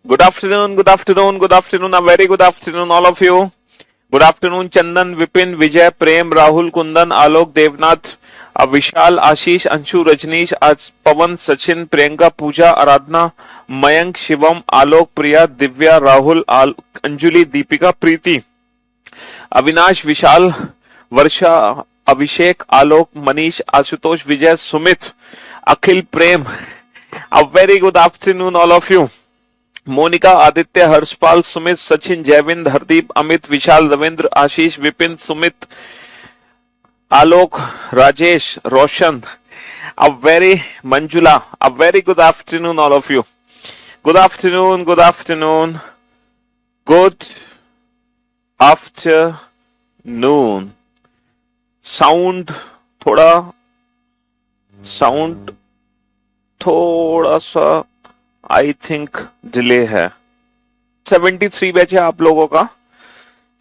Good afternoon, good afternoon, good afternoon, a very good afternoon, all of you. Good afternoon, Chandan, Vipin, Vijay, Prem, Rahul, Kundan, Alok, Devnath, विशाल, आशीष, अंशु, रजनीश, आज Pawan, Sachin, Priyanka, Pooja, Aradhana, Mayank, Shivam, Alok, Priya, Divya, Rahul, Anjuli, Deepika, Preeti, Avinash, Vishal, Varsha, Abhishek, Alok, Manish, Ashutosh, Vijay, Sumit, Akhil, Prem. A very good afternoon, all of you. Monika, Aditya, Harshpal, Sumit, Sachin, Jayvind, Hardeep, Amit, Vishal, Ravindra, Ashish, Vipin, Sumit, Alok, Rajesh, Roshan, a very Manjula, a very good afternoon, all of you. Good afternoon, good afternoon, good afternoon. Sound थोड़ा सा I think delay है. 73 batch है आप लोगों का,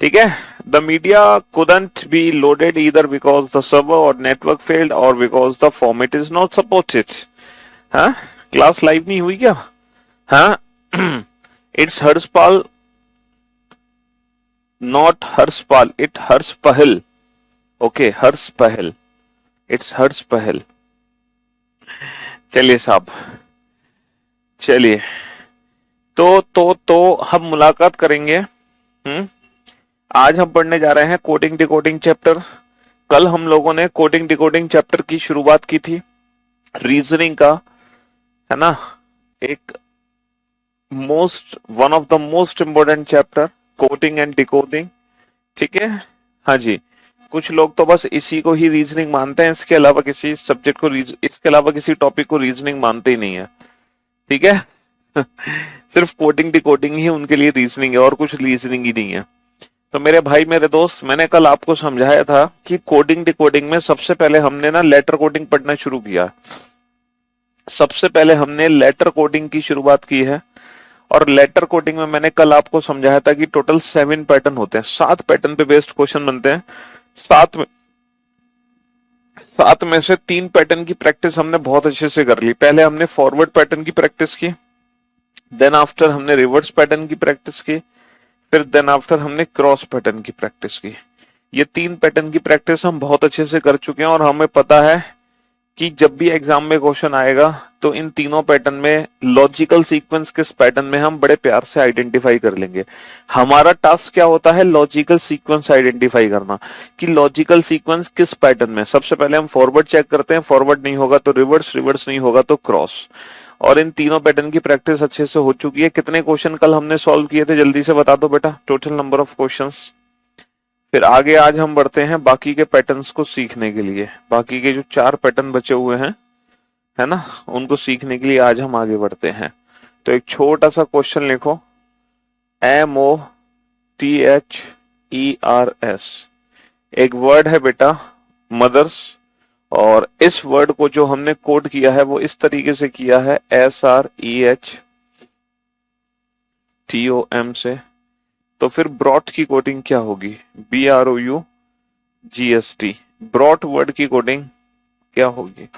ठीक है. The media couldn't be loaded either because the server or network failed or because the format is not supported. हाँ, क्लास लाइव नहीं हुई क्या? हाँ, it's Harshpal, not Harshpal, it Harsh Pahal. Okay, हर्ष पहल, इट्स हर्ष पहल. चलिए साहब, चलिए तो हम मुलाकात करेंगे. आज हम पढ़ने जा रहे हैं कोडिंग डिकोडिंग चैप्टर. कल हम लोगों ने कोडिंग डिकोडिंग चैप्टर की शुरुआत की थी, रीजनिंग का, है ना. एक one of the most important chapter, coding and decoding, ठीक है. हाँ जी, कुछ लोग तो बस इसी को ही रीजनिंग मानते हैं, इसके अलावा किसी सब्जेक्ट को, इसके अलावा किसी टॉपिक को रीजनिंग मानते ही नहीं है, ठीक है. सिर्फ कोडिंग डिकोडिंग ही उनके लिए रीजनिंग है और कुछ रीजनिंग ही नहीं है. तो मेरे भाई, मेरे दोस्त, मैंने कल आपको समझाया था कि कोडिंग डिकोडिंग में सबसे पहले हमने ना लेटर कोडिंग पढ़ना शुरू किया. सबसे पहले हमने लेटर कोडिंग की शुरुआत की है. और लेटर कोडिंग में मैंने कल आपको समझाया था कि टोटल 7 पैटर्न होते हैं, 7 पैटर्न पे बेस्ड क्वेश्चन बनते हैं. 7 में से 3 पैटर्न की प्रैक्टिस हमने बहुत अच्छे से कर ली. पहले हमने फॉरवर्ड पैटर्न की प्रैक्टिस की, देन आफ्टर हमने रिवर्स पैटर्न की प्रैक्टिस की, फिर देन आफ्टर हमने क्रॉस पैटर्न की प्रैक्टिस की. ये 3 पैटर्न की प्रैक्टिस हम बहुत अच्छे से कर चुके हैं और हमें पता है कि जब भी एग्जाम में क्वेश्चन आएगा तो इन तीनों पैटर्न में लॉजिकल सीक्वेंस किस पैटर्न में, हम बड़े प्यार से आइडेंटिफाई कर लेंगे. हमारा टास्क क्या होता है? लॉजिकल सीक्वेंस आइडेंटिफाई करना, कि लॉजिकल सीक्वेंस किस पैटर्न में. सबसे पहले हम फॉरवर्ड चेक करते हैं, फॉरवर्ड नहीं होगा तो रिवर्स, रिवर्स नहीं होगा तो क्रॉस. और इन तीनों पैटर्न की प्रैक्टिस अच्छे से हो चुकी है. कितने क्वेश्चन कल हमने सॉल्व किए थे, जल्दी से बता दो बेटा, टोटल नंबर ऑफ क्वेश्चंस. फिर आगे आज हम बढ़ते हैं बाकी के पैटर्न्स को सीखने के लिए. बाकी के जो 4 पैटर्न बचे हुए हैं, है ना, उनको सीखने के लिए आज हम आगे बढ़ते हैं. तो एक छोटा सा क्वेश्चन लिखो, MOTHERS. एक वर्ड है बेटा, मदर्स, और इस वर्ड को जो हमने कोड किया है वो इस तरीके से किया है, SREHTOM से. तो फिर ब्रॉट की कोडिंग क्या होगी? BROUGST. ब्रॉट वर्ड की कोडिंग क्या होगी?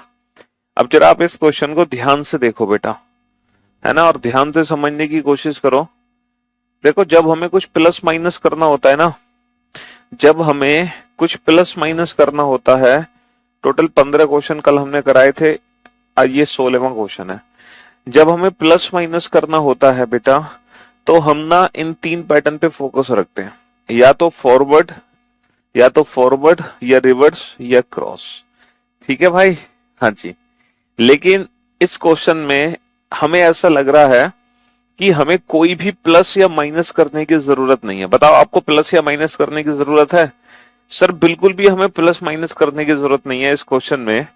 अब जरा आप इस क्वेश्चन को ध्यान से देखो बेटा, है ना, और ध्यान से समझने की कोशिश करो. देखो, जब हमें कुछ प्लस माइनस करना होता है ना, जब हमें कुछ प्लस माइनस करना होता है, टोटल 15 क्वेश्चन कल हमने कराए थे, आज ये 16वां क्वेश्चन है. जब हमें प्लस माइनस करना होता है बेटा, तो हम ना इन 3 पैटर्न पे फोकस रखते हैं, या तो फॉरवर्ड, या रिवर्स, या क्रॉस. ठीक है भाई? हाँ जी. लेकिन इस क्वेश्चन में हमें ऐसा लग रहा है कि हमें कोई भी प्लस या माइनस करने की जरूरत नहीं है. बताओ, आपको प्लस या माइनस करने की जरूरत है? सर बिल्कुल भी हमें प्लस माइनस करने की जरूरत नहीं है इस क्वेश्चन में.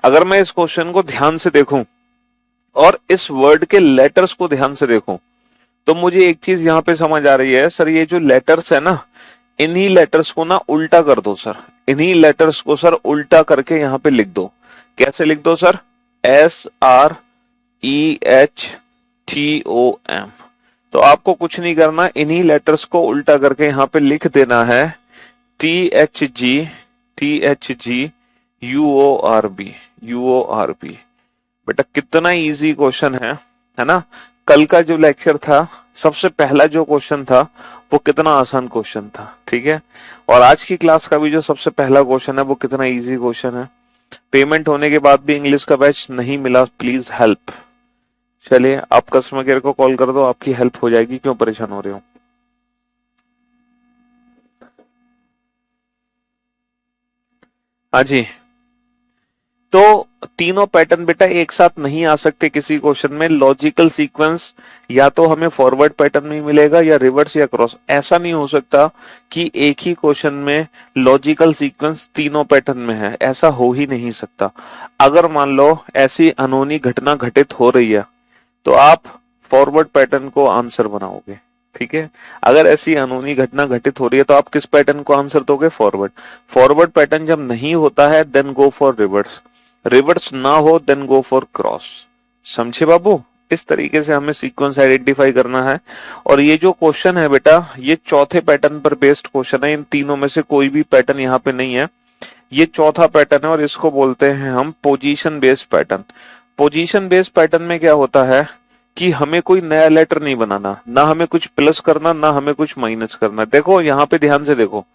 अगर मैं इस क्वेश्चन को ध्यान से देखूं और इस वर्ड के लेटर्स को ध्यान से देखूं, तो मुझे एक चीज यहां पे समझ आ रही है. सर ये जो लेटर्स है ना, इन्हीं लेटर्स को ना उल्टा कर दो सर. इन्हीं लेटर्स को सर उल्टा करके यहां पे लिख दो. कैसे लिख दो सर? SREHTOM. तो आपको कुछ नहीं करना, इन्हीं लेटर्स को उल्टा करके यहां पे लिख देना है THGUORB. बेटा कितना इजी क्वेश्चन है ना. कल का जो लेक्चर था, सबसे पहला जो क्वेश्चन था वो कितना आसान क्वेश्चन था, ठीक है। और आज की क्लास का भी जो सबसे पहला क्वेश्चन है वो कितना इजी क्वेश्चन है। पेमेंट होने के बाद भी इंग्लिश का बैच नहीं मिला, प्लीज हेल्प। चलिए आप कस्टमर केयर को कॉल कर दो, आपकी हेल्प हो जाएगी, क्यों परेशान हो रहे हो। हाँ जी, तो तीनों पैटर्न बेटा एक साथ नहीं आ सकते किसी क्वेश्चन में। लॉजिकल सीक्वेंस या तो हमें फॉरवर्ड पैटर्न में मिलेगा या रिवर्स या क्रॉस। ऐसा नहीं हो सकता कि एक ही क्वेश्चन में लॉजिकल सीक्वेंस तीनों पैटर्न में है, ऐसा हो ही नहीं सकता। अगर मान लो ऐसी अनहोनी घटना घटित हो रही है तो आप फॉरवर्ड पैटर्न को आंसर बनाओगे, ठीक है। अगर ऐसी अनहोनी घटना घटित हो रही है तो आप किस पैटर्न को आंसर दोगे, फॉरवर्ड। फॉरवर्ड पैटर्न जब नहीं होता है then go for reverse, reverse ना हो देन गो फॉर क्रॉस। समझे बाबू, इस तरीके से हमें सीक्वेंस आइडेंटिफाई करना है। और ये जो क्वेश्चन है बेटा ये चौथे पैटर्न पर बेस्ड क्वेश्चन है, इन तीनों में से कोई भी पैटर्न यहाँ पे नहीं है, ये चौथा पैटर्न है और इसको बोलते हैं हम position based pattern. Position based pattern में क्या होता है कि हमें कोई नया लेटर नहीं बनाना, ना हमें कुछ प्लस करना ना हमें कुछ माइनस करना। देखो यहाँ पे ध्यान से देखो,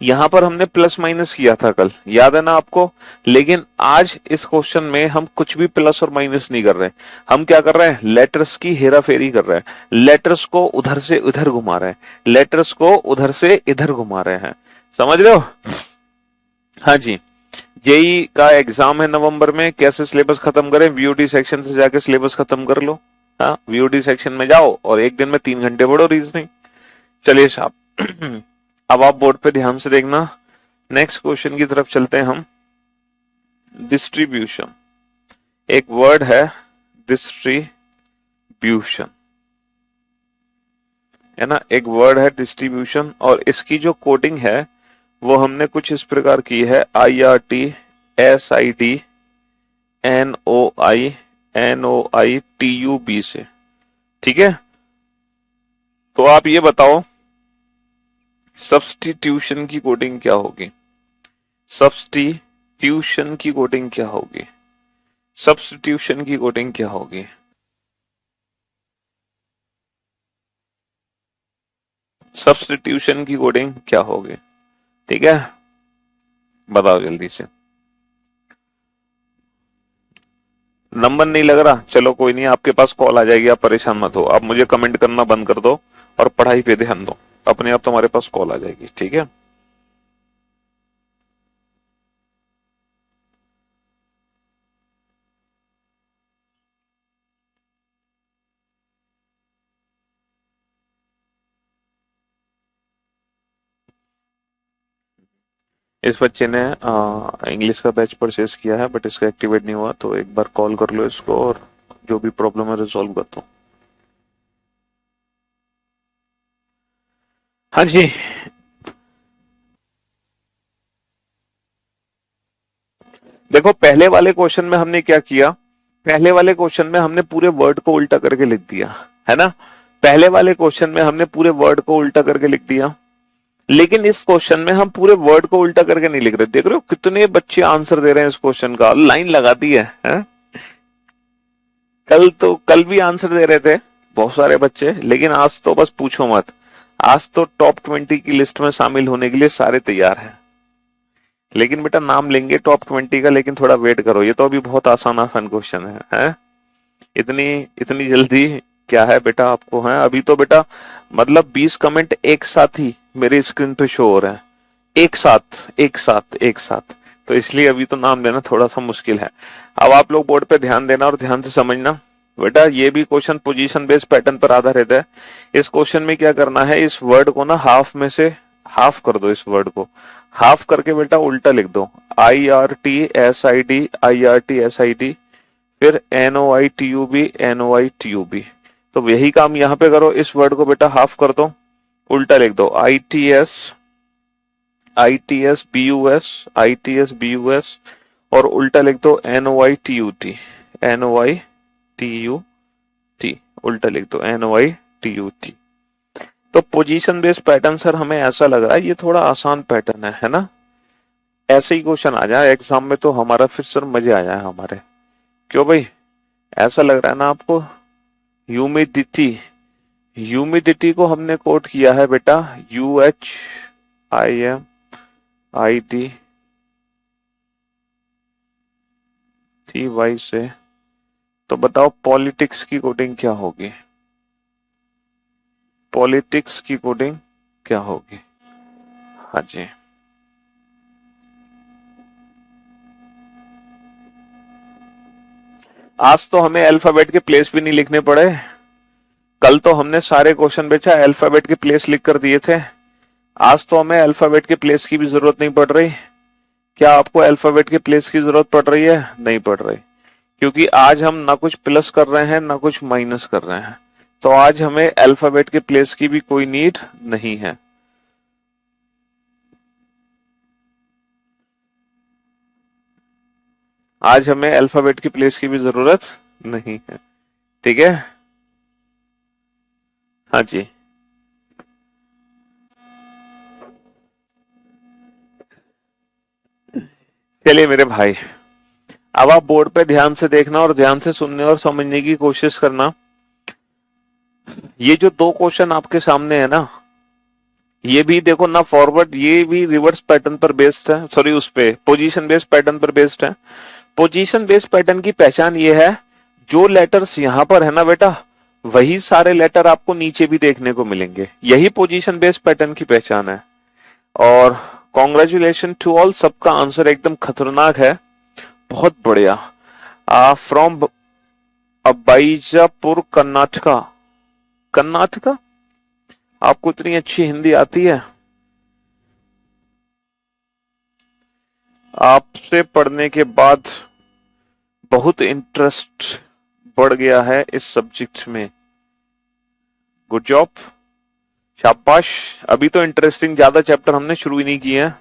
यहाँ पर हमने प्लस माइनस किया था कल, याद है ना आपको। लेकिन आज इस क्वेश्चन में हम कुछ भी प्लस और माइनस नहीं कर रहे, हम क्या कर रहे हैं, लेटर्स की हेरा फेरी कर रहे हैं, लेटर्स को उधर से उधर घुमा रहे हैं, लेटर्स को उधर से इधर घुमा रहे हैं। समझ रहे हो। हाँ जी, जेई का एग्जाम है नवंबर में, कैसे सिलेबस खत्म करें, वीओडी सेक्शन से जाके सिलेबस खत्म कर लो। हाँ, वीओडी सेक्शन में जाओ और एक दिन में 3 घंटे पढ़ो रीजनिंग। चलिए साहब अब आप बोर्ड पे ध्यान से देखना। नेक्स्ट क्वेश्चन की तरफ चलते हैं हम। डिस्ट्रीब्यूशन, एक वर्ड है डिस्ट्रीब्यूशन, है ना, एक वर्ड है डिस्ट्रीब्यूशन। और इसकी जो कोडिंग है वो हमने कुछ इस प्रकार की है, IRTSIDNOITUB से, ठीक है। तो आप ये बताओ सब्स्टिट्यूशन की कोडिंग क्या होगी, सब्स्टिट्यूशन की कोडिंग क्या होगी, सब्स्टिट्यूशन की कोडिंग क्या होगी। सब्स्टिट्यूशन की कोडिंग क्या होगी, ठीक है, बताओ जल्दी से। नंबर नहीं लग रहा, चलो कोई नहीं, आपके पास कॉल आ जाएगी, आप परेशान मत हो। आप मुझे कमेंट करना बंद कर दो और पढ़ाई पे ध्यान दो, अपने आप तुम्हारे पास कॉल आ जाएगी, ठीक है। इस बच्चे ने इंग्लिश का बैच परचेज किया है बट इसका एक्टिवेट नहीं हुआ, तो एक बार कॉल कर लो इसको और जो भी प्रॉब्लम है रिजॉल्व कर दो। हाँ जी, देखो पहले वाले क्वेश्चन में हमने क्या किया, पहले वाले क्वेश्चन में हमने पूरे वर्ड को उल्टा करके लिख दिया, है ना। पहले वाले क्वेश्चन में हमने पूरे वर्ड को उल्टा करके लिख दिया, लेकिन इस क्वेश्चन में हम पूरे वर्ड को उल्टा करके नहीं लिख रहे। देख रहे हो कितने बच्चे आंसर दे रहे हैं इस क्वेश्चन का, लाइन लगा दी है? कल भी आंसर दे रहे थे बहुत सारे बच्चे, लेकिन आज तो बस पूछो मत, आज तो टॉप 20 की लिस्ट में शामिल होने के लिए सारे तैयार हैं। लेकिन बेटा नाम लेंगे टॉप 20 का, लेकिन थोड़ा वेट करो, ये तो अभी बहुत आसान आसान क्वेश्चन है? इतनी इतनी जल्दी क्या है बेटा आपको, है अभी तो बेटा मतलब 20 कमेंट एक साथ ही मेरे स्क्रीन पे शो हो रहे हैं, एक साथ एक साथ एक साथ, तो इसलिए अभी तो नाम लेना थोड़ा सा मुश्किल है। अब आप लोग बोर्ड पे ध्यान देना और ध्यान से समझना बेटा, ये भी क्वेश्चन पोजीशन बेस्ड पैटर्न पर आधारित है। इस क्वेश्चन में क्या करना है, इस वर्ड को ना हाफ में से हाफ कर दो, इस वर्ड को हाफ करके बेटा उल्टा लिख दो, IRTSID फिर NOITUB। तो यही काम यहाँ पे करो, इस वर्ड को बेटा हाफ कर दो, उल्टा लिख दो, ITS BUS और उल्टा लिख दो NOITUT, उल्टा लिख दो NOITUT। तो पोजीशन बेस्ड पैटर्न सर हमें ऐसा लग रहा है ये थोड़ा आसान पैटर्न है ना, ऐसे ही क्वेश्चन आ जाए एग्जाम में तो हमारा फिर सर मजे आ जाए हमारे। क्यों भाई, ऐसा लग रहा है ना आपको, ह्यूमिडिटी, ह्यूमिडिटी को हमने कोट किया है बेटा UHIMIDTY से। तो बताओ पॉलिटिक्स की कोडिंग क्या होगी? पॉलिटिक्स की कोडिंग क्या होगी? हाँ जी, आज तो हमें अल्फाबेट के प्लेस भी नहीं लिखने पड़े। कल तो हमने सारे क्वेश्चन बेचा अल्फाबेट के प्लेस लिख कर दिए थे। आज तो हमें अल्फाबेट के प्लेस की भी जरूरत नहीं पड़ रही। क्या आपको अल्फाबेट के प्लेस की जरूरत पड़ रही है? नहीं पड़ रही, क्योंकि आज हम ना कुछ प्लस कर रहे हैं ना कुछ माइनस कर रहे हैं। तो आज हमें अल्फाबेट के प्लेस की भी कोई नीड नहीं है। आज हमें अल्फाबेट की प्लेस की भी जरूरत नहीं है। ठीक है, हाँ जी। चलिए मेरे भाई, अब आप बोर्ड पे ध्यान से देखना और ध्यान से सुनने और समझने की कोशिश करना। ये जो दो क्वेश्चन आपके सामने है ना, ये भी देखो ना फॉरवर्ड, ये भी रिवर्स पैटर्न पर बेस्ड है, सॉरी उस पे पोजीशन बेस्ड पैटर्न पर बेस्ड है। पोजीशन बेस्ड पैटर्न की पहचान ये है, जो लेटर्स यहां पर है ना बेटा, वही सारे लेटर आपको नीचे भी देखने को मिलेंगे। यही पोजीशन बेस्ड पैटर्न की पहचान है। और कॉन्ग्रेचुलेशन टू ऑल, सबका आंसर एकदम खतरनाक है, बहुत बढ़िया। फ्रॉम अबाइजापुर कर्नाटका। कर्नाटका, आपको इतनी अच्छी हिंदी आती है? आपसे पढ़ने के बाद बहुत इंटरेस्ट बढ़ गया है इस सब्जेक्ट में। गुड जॉब, शाबाश। अभी तो इंटरेस्टिंग ज्यादा चैप्टर हमने शुरू ही नहीं किए हैं।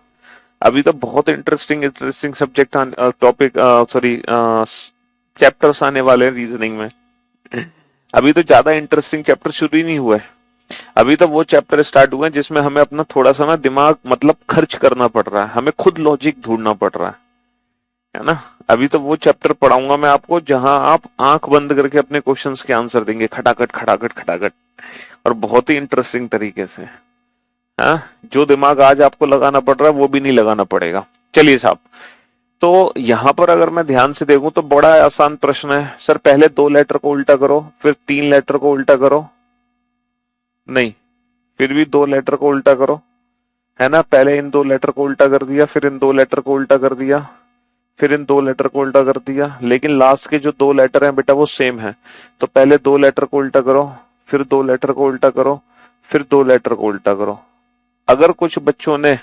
अभी तो बहुत interesting interesting subject topic sorry chapters आने वाले हैं रीजनिंग में। अभी तो ज्यादा इंटरेस्टिंग चैप्टर शुरू ही नहीं हुआ है। अभी तो वो चैप्टर स्टार्ट हुए हैं जिसमें हमें अपना थोड़ा सा ना दिमाग मतलब खर्च करना पड़ रहा है, हमें खुद लॉजिक ढूंढना पड़ रहा है ना। अभी तो वो चैप्टर पढ़ाऊंगा मैं आपको जहां आप आंख बंद करके अपने क्वेश्चंस के आंसर देंगे, खटाखट खटाखट खटाखट, और बहुत ही इंटरेस्टिंग तरीके से। हाँ, जो दिमाग आज आपको लगाना पड़ रहा है वो भी नहीं लगाना पड़ेगा। चलिए साहब, तो यहां पर अगर मैं ध्यान से देखूं तो बड़ा आसान प्रश्न है। सर पहले दो लेटर को उल्टा करो, फिर तीन लेटर को उल्टा करो। नहीं, फिर भी दो लेटर को उल्टा करो, है ना। पहले इन दो लेटर को उल्टा कर दिया, फिर इन दो लेटर को उल्टा कर दिया, फिर इन दो लेटर को उल्टा कर दिया, लेकिन लास्ट के जो दो लेटर हैं बेटा वो सेम है। तो पहले दो लेटर को उल्टा करो, फिर दो लेटर को उल्टा करो, फिर दो लेटर को उल्टा करो। अगर कुछ बच्चों ने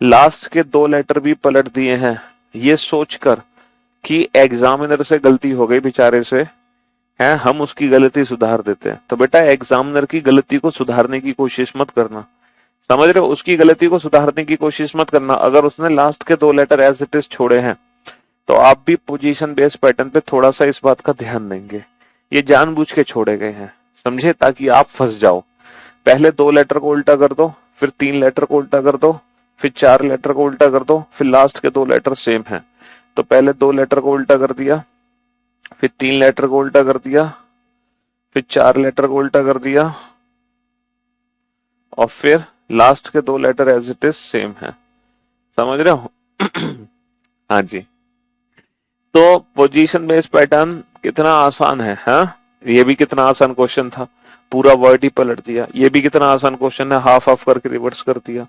लास्ट के दो लेटर भी पलट दिए हैं ये सोचकर कि एग्जामिनर से गलती हो गई बेचारे से, है हम उसकी गलती सुधार देते हैं, तो बेटा एग्जामिनर की गलती को सुधारने की कोशिश मत करना। समझ रहे हो, उसकी गलती को सुधारने की कोशिश मत करना। अगर उसने लास्ट के दो लेटर एज इट इज छोड़े हैं तो आप भी पोजीशन बेस्ड पैटर्न पे थोड़ा सा इस बात का ध्यान देंगे। ये जानबूझ के छोड़े गए हैं, समझे, ताकि आप फंस जाओ। पहले दो लेटर को उल्टा कर दो, फिर तीन लेटर को उल्टा कर दो, फिर चार लेटर को उल्टा कर दो, फिर लास्ट के दो लेटर सेम हैं। तो पहले दो लेटर को उल्टा कर दिया, फिर तीन लेटर को उल्टा कर दिया, फिर चार लेटर को उल्टा कर दिया, और फिर लास्ट के दो letter as it is same है। समझ रहे हो? हाँ जी। तो पोजीशन बेस्ड पैटर्न कितना आसान है, हाँ। ये भी कितना आसान क्वेश्चन था, पूरा वर्ड ही पलट दिया। ये भी कितना आसान क्वेश्चन है, हाफ हाफ करके रिवर्स कर दिया।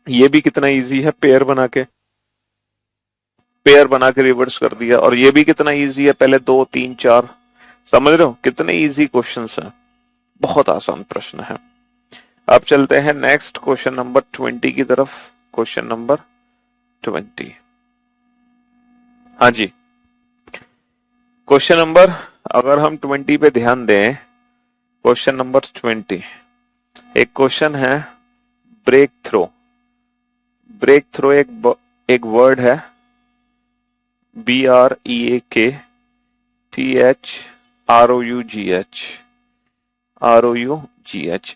ये भी कितना इजी है, पेयर बना के रिवर्स कर दिया। और ये भी कितना इजी है, पहले दो तीन चार। समझ रहे हो कितने इजी क्वेश्चंस हैं, बहुत आसान प्रश्न है। अब चलते हैं नेक्स्ट क्वेश्चन नंबर 20 की तरफ। क्वेश्चन नंबर 20, हाँ जी। क्वेश्चन नंबर, अगर हम 20 पे ध्यान दें, क्वेश्चन नंबर 20 एक क्वेश्चन है ब्रेक थ्रो। ब्रेक थ्रो एक वर्ड है, BREAKTHROUGH।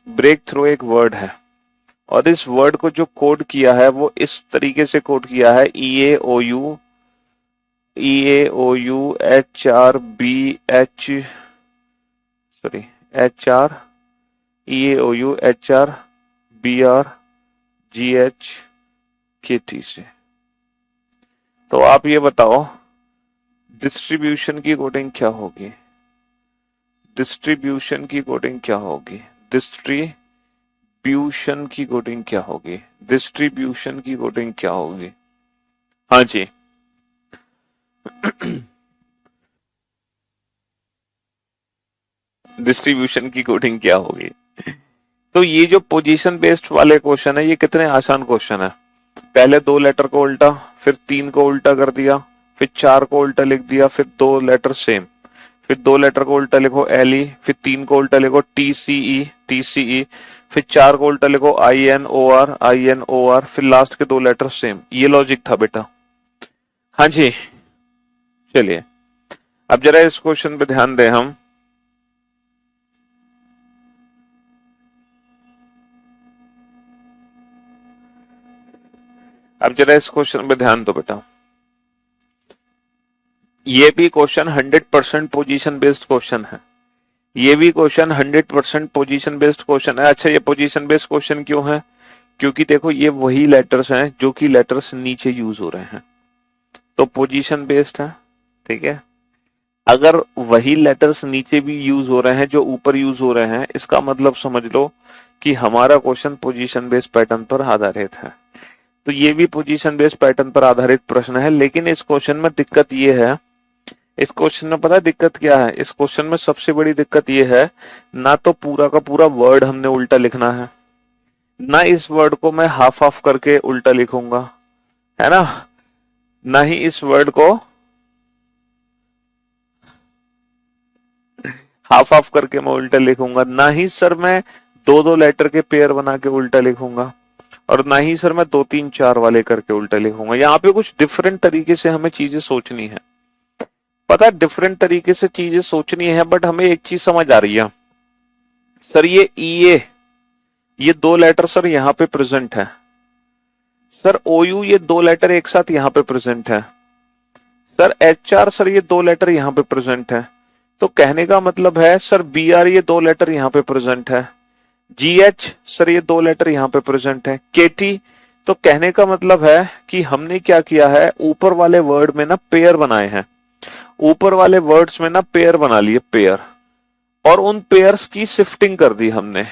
ब्रेक थ्रो एक वर्ड है, और इस वर्ड को जो कोड किया है वो इस तरीके से कोड किया है, EAOU HRBH sorry HR EAOU HR BR GH KT से। तो आप ये बताओ डिस्ट्रीब्यूशन की कोडिंग क्या होगी, डिस्ट्रीब्यूशन की कोडिंग क्या होगी, डिस्ट्रीब्यूशन की कोडिंग क्या होगी, डिस्ट्रीब्यूशन की कोडिंग क्या होगी? हाँ जी डिस्ट्रीब्यूशन की कोडिंग क्या होगी? तो ये जो पोजीशन बेस्ड वाले क्वेश्चन है ये कितने आसान क्वेश्चन है। पहले 2 लेटर को उल्टा, फिर 3 को उल्टा कर दिया, फिर 4 को उल्टा लिख दिया, फिर 2 लेटर सेम, फिर 2 लेटर को उल्टा लिखो LE, फिर 3 को उल्टा लिखो TCE, फिर 4 को उल्टा लिखो INOR, फिर लास्ट के 2 लेटर सेम। ये लॉजिक था बेटा। हाँ जी चलिए अब जरा इस क्वेश्चन पे ध्यान दें हम। अब जरा इस क्वेश्चन पे ध्यान दो बेटा। ये भी क्वेश्चन 100% पोजीशन बेस्ड क्वेश्चन है, ये भी क्वेश्चन 100% पोजीशन बेस्ड क्वेश्चन है। अच्छा ये पोजीशन बेस्ड क्वेश्चन क्यों है? क्योंकि देखो ये वही लेटर्स हैं जो कि लेटर्स नीचे यूज हो रहे हैं, तो पोजीशन बेस्ड है। ठीक है, अगर वही लेटर्स नीचे भी यूज हो रहे हैं जो ऊपर यूज हो रहे हैं, इसका मतलब समझ लो कि हमारा क्वेश्चन पोजीशन बेस्ड पैटर्न पर आधारित है। तो ये भी पोजीशन बेस्ड पैटर्न पर आधारित प्रश्न है, लेकिन इस क्वेश्चन में दिक्कत ये है, इस क्वेश्चन में पता है दिक्कत क्या है? इस क्वेश्चन में सबसे बड़ी दिक्कत ये है, ना तो पूरा का पूरा वर्ड हमने उल्टा लिखना है, ना इस वर्ड को मैं हाफ ऑफ करके उल्टा लिखूंगा, है ना, ना ही इस वर्ड को हाफ ऑफ करके मैं उल्टा लिखूंगा, ना ही सर मैं 2-2 लेटर के पेयर बना के उल्टा लिखूंगा, और ना ही सर मैं 2-3-4 वाले करके उल्टा लिखूंगा। यहाँ पे कुछ डिफरेंट तरीके से हमें चीजें सोचनी है, पता है डिफरेंट तरीके से चीजें सोचनी है। बट हमें एक चीज समझ आ रही है सर, ये EA ये 2 लेटर सर यहाँ पे प्रेजेंट है, सर OU ये 2 लेटर एक साथ यहाँ पे प्रेजेंट है, सर HR सर ये 2 लेटर यहाँ पे प्रेजेंट है। तो कहने का मतलब है सर BR ये 2 लेटर यहाँ पे प्रेजेंट है, GH सर ये 2 लेटर यहाँ पे प्रेजेंट है, KT। तो कहने का मतलब है कि हमने क्या किया है, ऊपर वाले वर्ड में ना पेयर बनाए हैं, ऊपर वाले वर्ड्स में ना पेयर बना लिए, पेयर, और उन पेयर्स की शिफ्टिंग कर दी हमने,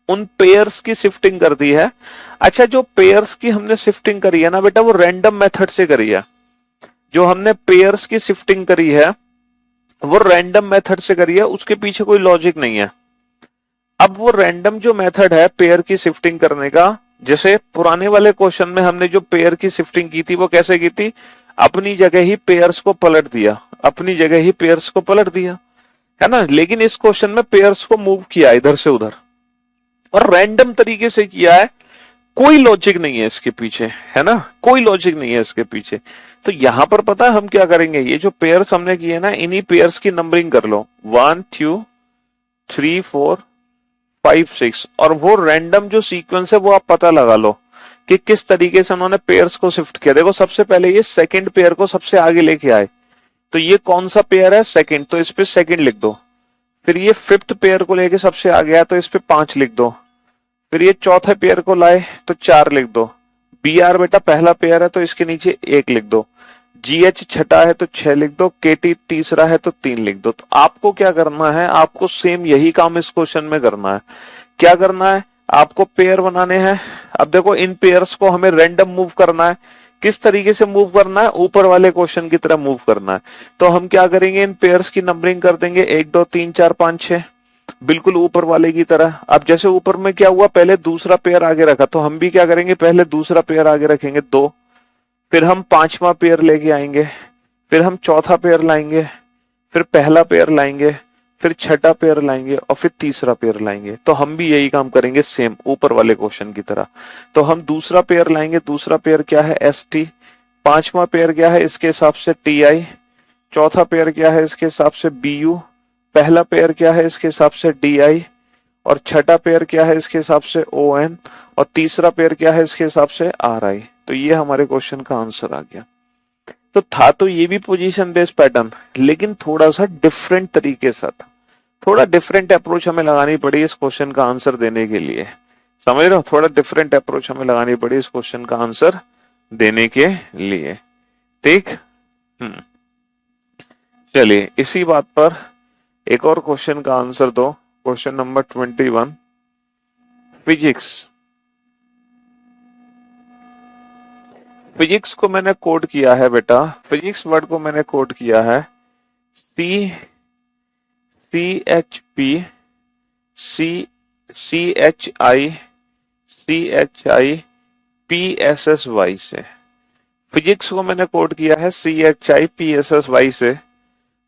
उन पेयर्स की शिफ्टिंग कर दी है। अच्छा जो पेयर्स की हमने शिफ्टिंग करी है ना बेटा, वो रैंडम मेथड से करी है। जो हमने पेयर्स की शिफ्टिंग करी है वो रैंडम मेथड से करी है, उसके पीछे कोई लॉजिक नहीं है। अब वो रैंडम जो मेथड है पेयर की शिफ्टिंग करने का, जैसे पुराने वाले क्वेश्चन में हमने जो पेयर की शिफ्टिंग की थी वो कैसे की थी, अपनी जगह ही पेयर्स को पलट दिया, अपनी जगह ही पेयर्स को पलट दिया, है ना। लेकिन इस क्वेश्चन में पेयर्स को मूव किया इधर से उधर और रैंडम तरीके से किया है, कोई लॉजिक नहीं है इसके पीछे, है ना, कोई लॉजिक नहीं है इसके पीछे। तो यहां पर पता है हम क्या करेंगे, ये जो पेयर्स हमने किए ना, इन्हीं पेयर्स की नंबरिंग कर लो, 1 2 3 4 5 6, और वो रैंडम जो सीक्वेंस है वो आप पता लगा लो कि किस तरीके से उन्होंने पेयर्स को शिफ्ट किया। देखो सबसे पहले ये सेकंड पेयर को सबसे आगे लेके आए, तो ये कौन सा पेयर है, सेकंड, तो इस पे सेकंड लिख दो। फिर ये फिफ्थ पेयर को लेके सबसे आगे आया तो इस पे 5 लिख दो। फिर ये चौथे पेयर को लाए तो 4 लिख दो। BR बेटा पहला पेयर है तो इसके नीचे 1 लिख दो। GH छठा है तो 6 लिख दो। KT तीसरा है तो 3 लिख दो। तो आपको क्या करना है, आपको सेम यही काम इस क्वेश्चन में करना है। क्या करना है, आपको पेयर बनाने हैं। अब देखो इन पेयर्स को हमें रैंडम मूव करना है। किस तरीके से मूव करना है, ऊपर वाले क्वेश्चन की तरह मूव करना है। तो हम क्या करेंगे, इन पेयर्स की नंबरिंग कर देंगे 1 2 3 4 5 6, बिल्कुल ऊपर वाले की तरह। अब जैसे ऊपर में क्या हुआ, पहले दूसरा पेयर आगे रखा, तो हम भी क्या करेंगे, पहले दूसरा पेयर आगे रखेंगे 2, फिर हम 5वां पेयर लेके आएंगे, फिर हम चौथा पेयर लाएंगे, फिर पहला पेयर लाएंगे, फिर छठा पेयर लाएंगे और फिर तीसरा पेयर लाएंगे। तो हम भी यही काम करेंगे सेम ऊपर वाले क्वेश्चन की तरह। तो हम दूसरा पेयर लाएंगे, दूसरा पेयर क्या है, ST, 5वां पेयर क्या है इसके हिसाब से TI, चौथा पेयर क्या है इसके हिसाब से BU, पहला पेयर क्या है इसके हिसाब से DI, और छठा पेयर क्या है इसके हिसाब से ON, और तीसरा पेयर क्या है इसके हिसाब से RI। तो ये हमारे क्वेश्चन का आंसर आ गया। तो था तो ये भी पोजीशन बेस्ड पैटर्न, लेकिन थोड़ा सा डिफरेंट तरीके से था, थोड़ा डिफरेंट अप्रोच हमें लगानी पड़ी इस क्वेश्चन का आंसर देने के लिए, समझ रहे हो, थोड़ा डिफरेंट अप्रोच हमें लगानी पड़ी इस क्वेश्चन का आंसर देने के लिए। ठीक। हम्म। चलिए इसी बात पर एक और क्वेश्चन का आंसर दो। Question number 21, physics. फिजिक्स को मैंने कोड किया है बेटा, फिजिक्स वर्ड को मैंने कोड किया है CHP CHI से। फिजिक्स को मैंने कोड किया है CHIPSSY से।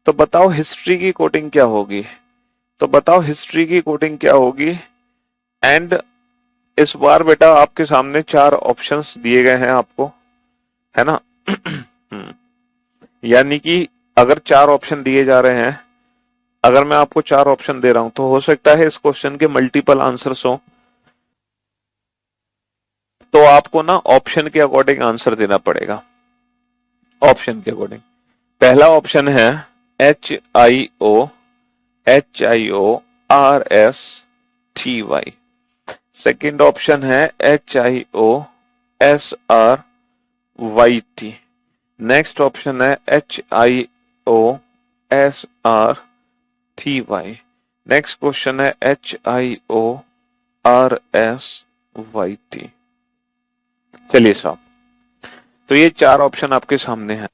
तो बताओ हिस्ट्री की कोडिंग क्या होगी, तो बताओ हिस्ट्री की कोडिंग क्या होगी। एंड इस बार बेटा आपके सामने 4 ऑप्शंस दिए गए हैं आपको, है ना। यानी कि अगर 4 ऑप्शन दिए जा रहे हैं, अगर मैं आपको 4 ऑप्शन दे रहा हूं तो हो सकता है इस क्वेश्चन के मल्टीपल आंसर्स हो, तो आपको ना ऑप्शन के अकॉर्डिंग आंसर देना पड़ेगा। ऑप्शन के अकॉर्डिंग पहला ऑप्शन है HIO RS सेकेंड ऑप्शन है HIOSRYT, नेक्स्ट ऑप्शन है HIOSRTY, नेक्स्ट क्वेश्चन है HIORSYT। चलिए साहब, तो ये 4 ऑप्शन आपके सामने हैं।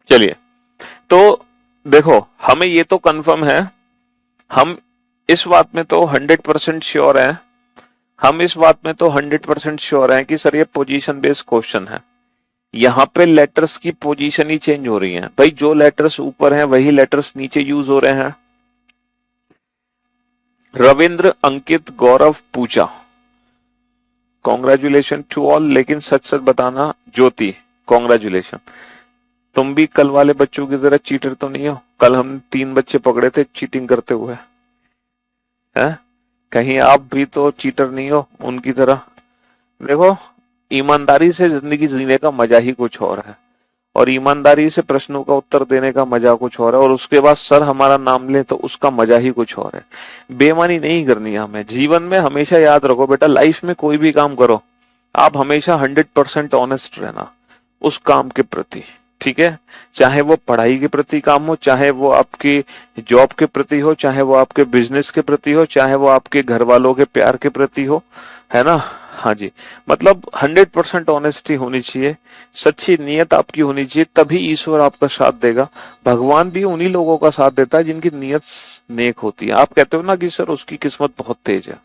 चलिए तो देखो, हमें ये तो कंफर्म है, हम इस बात में तो 100% श्योर हैं, हम इस बात में तो 100% श्योर हैं कि सर ये पोजीशन बेस्ड क्वेश्चन है। यहाँ पे लेटर्स की पोजीशन ही चेंज हो रही है भाई, जो लेटर्स ऊपर हैं वही लेटर्स नीचे यूज हो रहे हैं। रविंद्र, अंकित, गौरव, पूजा, कॉन्ग्रेचुलेशन टू ऑल। लेकिन सच सच बताना, ज्योति कॉन्ग्रेचुलेशन, तुम भी कल वाले बच्चों की तरह चीटर तो नहीं हो। कल हम 3 बच्चे पकड़े थे चीटिंग करते हुए, हैं? कहीं आप भी तो चीटर नहीं हो उनकी तरह। देखो, ईमानदारी से जिंदगी जीने का मजा ही कुछ और है, और ईमानदारी से प्रश्नों का उत्तर देने का मजा कुछ और है, और उसके बाद सर हमारा नाम ले तो उसका मजा ही कुछ और है। बेईमानी नहीं करनी है हमें जीवन में। हमेशा याद रखो बेटा, लाइफ में कोई भी काम करो, आप हमेशा 100% ऑनेस्ट रहना उस काम के प्रति, ठीक है। चाहे वो पढ़ाई के प्रति काम हो, चाहे वो आपकी जॉब के प्रति हो, चाहे वो आपके बिजनेस के प्रति हो, चाहे वो आपके घर वालों के प्यार के प्रति हो, है ना। हाँ जी, मतलब 100% ऑनेस्टी होनी चाहिए, सच्ची नीयत आपकी होनी चाहिए, तभी ईश्वर आपका साथ देगा। भगवान भी उन्हीं लोगों का साथ देता है जिनकी नीयत नेक होती है। आप कहते हो ना कि सर उसकी किस्मत बहुत तेज है,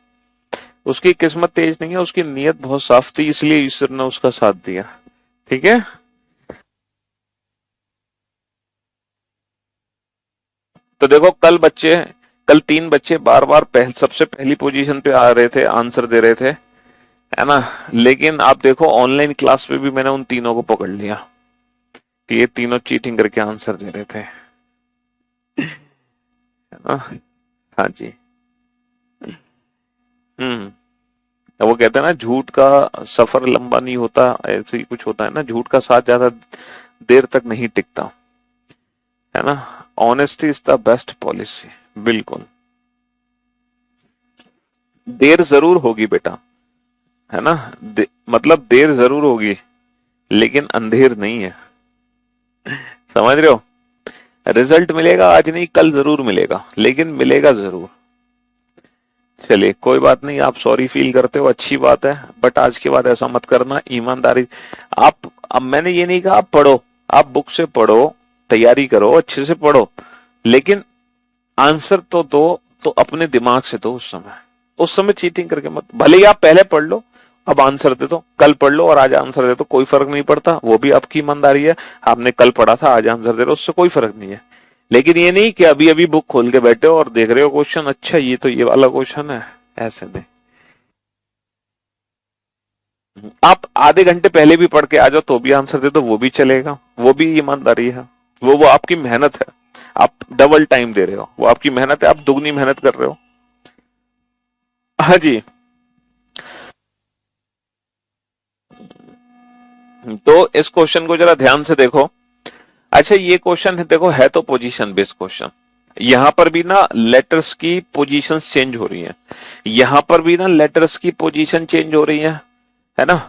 उसकी किस्मत तेज नहीं है, उसकी नीयत बहुत साफ थी, इसलिए ईश्वर ने उसका साथ दिया। ठीक है। तो देखो, कल 3 बच्चे बार बार सबसे पहली पोजीशन पे आ रहे थे, आंसर दे रहे थे, है ना। लेकिन आप देखो ऑनलाइन क्लास पे भी मैंने उन तीनों को पकड़ लिया कि ये तीनों चीटिंग करके आंसर दे रहे थे, है ना। हाँ जी। हम्म। तो वो कहते हैं ना, झूठ का सफर लंबा नहीं होता, ऐसे ही कुछ होता है ना, झूठ का साथ ज्यादा देर तक नहीं टिकता, है ना। Honesty is the best policy. बिल्कुल। देर जरूर होगी बेटा, है ना। मतलब देर जरूर होगी, लेकिन अंधेर नहीं है, समझ रहे हो। रिजल्ट मिलेगा आज नहीं, कल जरूर मिलेगा, लेकिन मिलेगा जरूर। चलिए कोई बात नहीं, आप सॉरी फील करते हो, अच्छी बात है, बट आज के बाद ऐसा मत करना, ईमानदारी। आप, अब मैंने ये नहीं कहा आप पढ़ो, आप बुक से पढ़ो, तैयारी करो, अच्छे से पढ़ो, लेकिन आंसर तो दो, तो अपने दिमाग से दो। उस समय चीटिंग करके मत, भले ही आप पहले पढ़ लो, अब आंसर दे दो, कल पढ़ लो और आज आंसर दे दो, कोई फर्क नहीं पड़ता, वो भी आपकी ईमानदारी है। आपने कल पढ़ा था, आज आंसर दे रहे हो, उससे कोई फर्क नहीं है। लेकिन ये नहीं कि अभी अभी बुक खोल के बैठे हो और देख रहे हो क्वेश्चन, अच्छा ये तो ये वाला क्वेश्चन है, ऐसे नहीं। आप आधे घंटे पहले भी पढ़ के आ जाओ तो भी आंसर दे दो, वो भी चलेगा, वो भी ईमानदारी है। वो आपकी मेहनत है, आप डबल टाइम दे रहे हो, वो आपकी मेहनत है, आप दुगनी मेहनत कर रहे हो। हाँ जी। तो इस क्वेश्चन को जरा ध्यान से देखो। अच्छा ये क्वेश्चन है, देखो है तो पोजीशन बेस्ड क्वेश्चन। यहां पर भी ना लेटर्स की पोजीशंस चेंज हो रही हैं, यहां पर भी ना लेटर्स की पोजीशन चेंज हो रही है ना।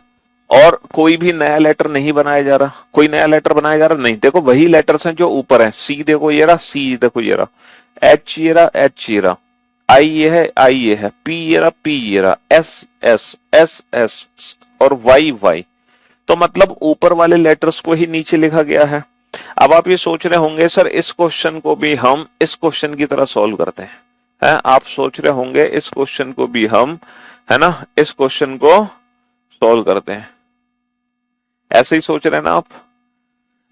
और कोई भी नया लेटर नहीं बनाया जा रहा, कोई नया लेटर बनाया जा रहा नहीं। देखो वही लेटर्स हैं जो ऊपर हैं, सी देखो ये रहा, सी देखो ये रहा, एच ये रहा, एच ये रहा, आई ये है, आई ये है, पी ये रहा, पी ये रहा, एस एस एस एस और वाई वाई। तो मतलब ऊपर वाले लेटर्स को ही नीचे लिखा गया है। अब आप ये सोच रहे होंगे सर इस क्वेश्चन को भी हम इस क्वेश्चन की तरह सॉल्व करते हैं, आप सोच रहे होंगे इस क्वेश्चन को भी हम, है ना, इस क्वेश्चन को सॉल्व करते हैं, ऐसे ही सोच रहे हैं ना आप।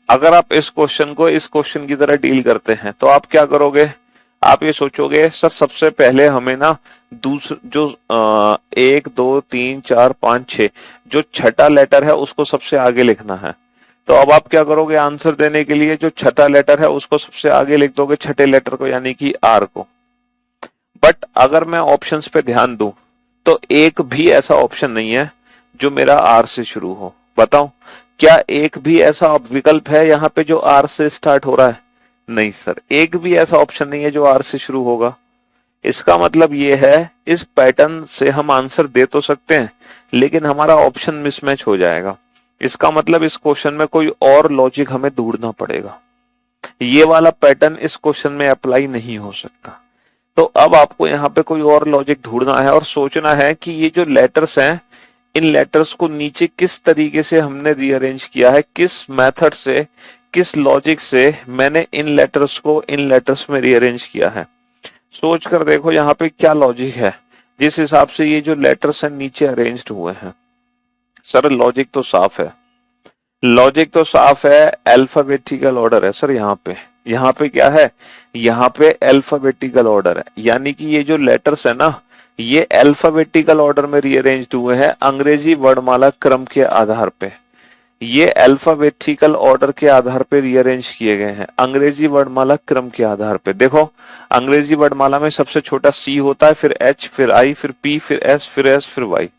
अगर आप इस क्वेश्चन को इस क्वेश्चन की तरह डील करते हैं तो आप क्या करोगे, आप ये सोचोगे सर सबसे पहले हमें ना दूसरा जो 1 2 3 4 5 6 जो छठा लेटर है उसको सबसे आगे लिखना है। तो अब आप क्या करोगे, आंसर देने के लिए जो छठा लेटर है उसको सबसे आगे लिख दोगे, छठे लेटर को, यानी कि आर को। बट अगर मैं ऑप्शंस पे ध्यान दूं तो एक भी ऐसा ऑप्शन नहीं है जो मेरा आर से शुरू हो। बताओ क्या एक भी ऐसा विकल्प है यहाँ पे जो आर से स्टार्ट हो रहा है? नहीं सर, एक भी ऐसा ऑप्शन नहीं है जो आर से शुरू होगा। इसका मतलब ये है इस पैटर्न से हम आंसर दे तो सकते हैं लेकिन हमारा ऑप्शन मिसमैच हो जाएगा। इसका मतलब इस क्वेश्चन में कोई और लॉजिक हमें ढूंढना पड़ेगा, ये वाला पैटर्न इस क्वेश्चन में अप्लाई नहीं हो सकता। तो अब आपको यहाँ पे कोई और लॉजिक ढूंढना है और सोचना है कि ये जो लेटर्स हैं इन लेटर्स को नीचे किस तरीके से हमने रीअरेंज किया है, किस मेथड से, किस लॉजिक से मैंने इन लेटर्स को इन लेटर्स में रीअरेंज किया है। सोच कर देखो यहाँ पे क्या लॉजिक है जिस हिसाब से ये जो लेटर्स हैं नीचे अरेंज्ड हुए हैं। सर लॉजिक तो साफ है, लॉजिक तो साफ है, अल्फाबेटिकल ऑर्डर है सर। यहाँ पे क्या है, यहाँ पे अल्फाबेटिकल ऑर्डर है, यानी कि ये जो लेटर्स है ना ये अल्फाबेटिकल ऑर्डर में रीअरेंज्ड हुए हैं अंग्रेजी वर्णमाला क्रम के आधार पे। ये अल्फाबेटिकल ऑर्डर के आधार पे रीअरेंज किए गए हैं, अंग्रेजी वर्णमाला क्रम के आधार पे। देखो अंग्रेजी वर्णमाला में सबसे छोटा सी होता है, फिर एच, फिर आई, फिर पी, फिर एस, फिर एस, फिर वाई।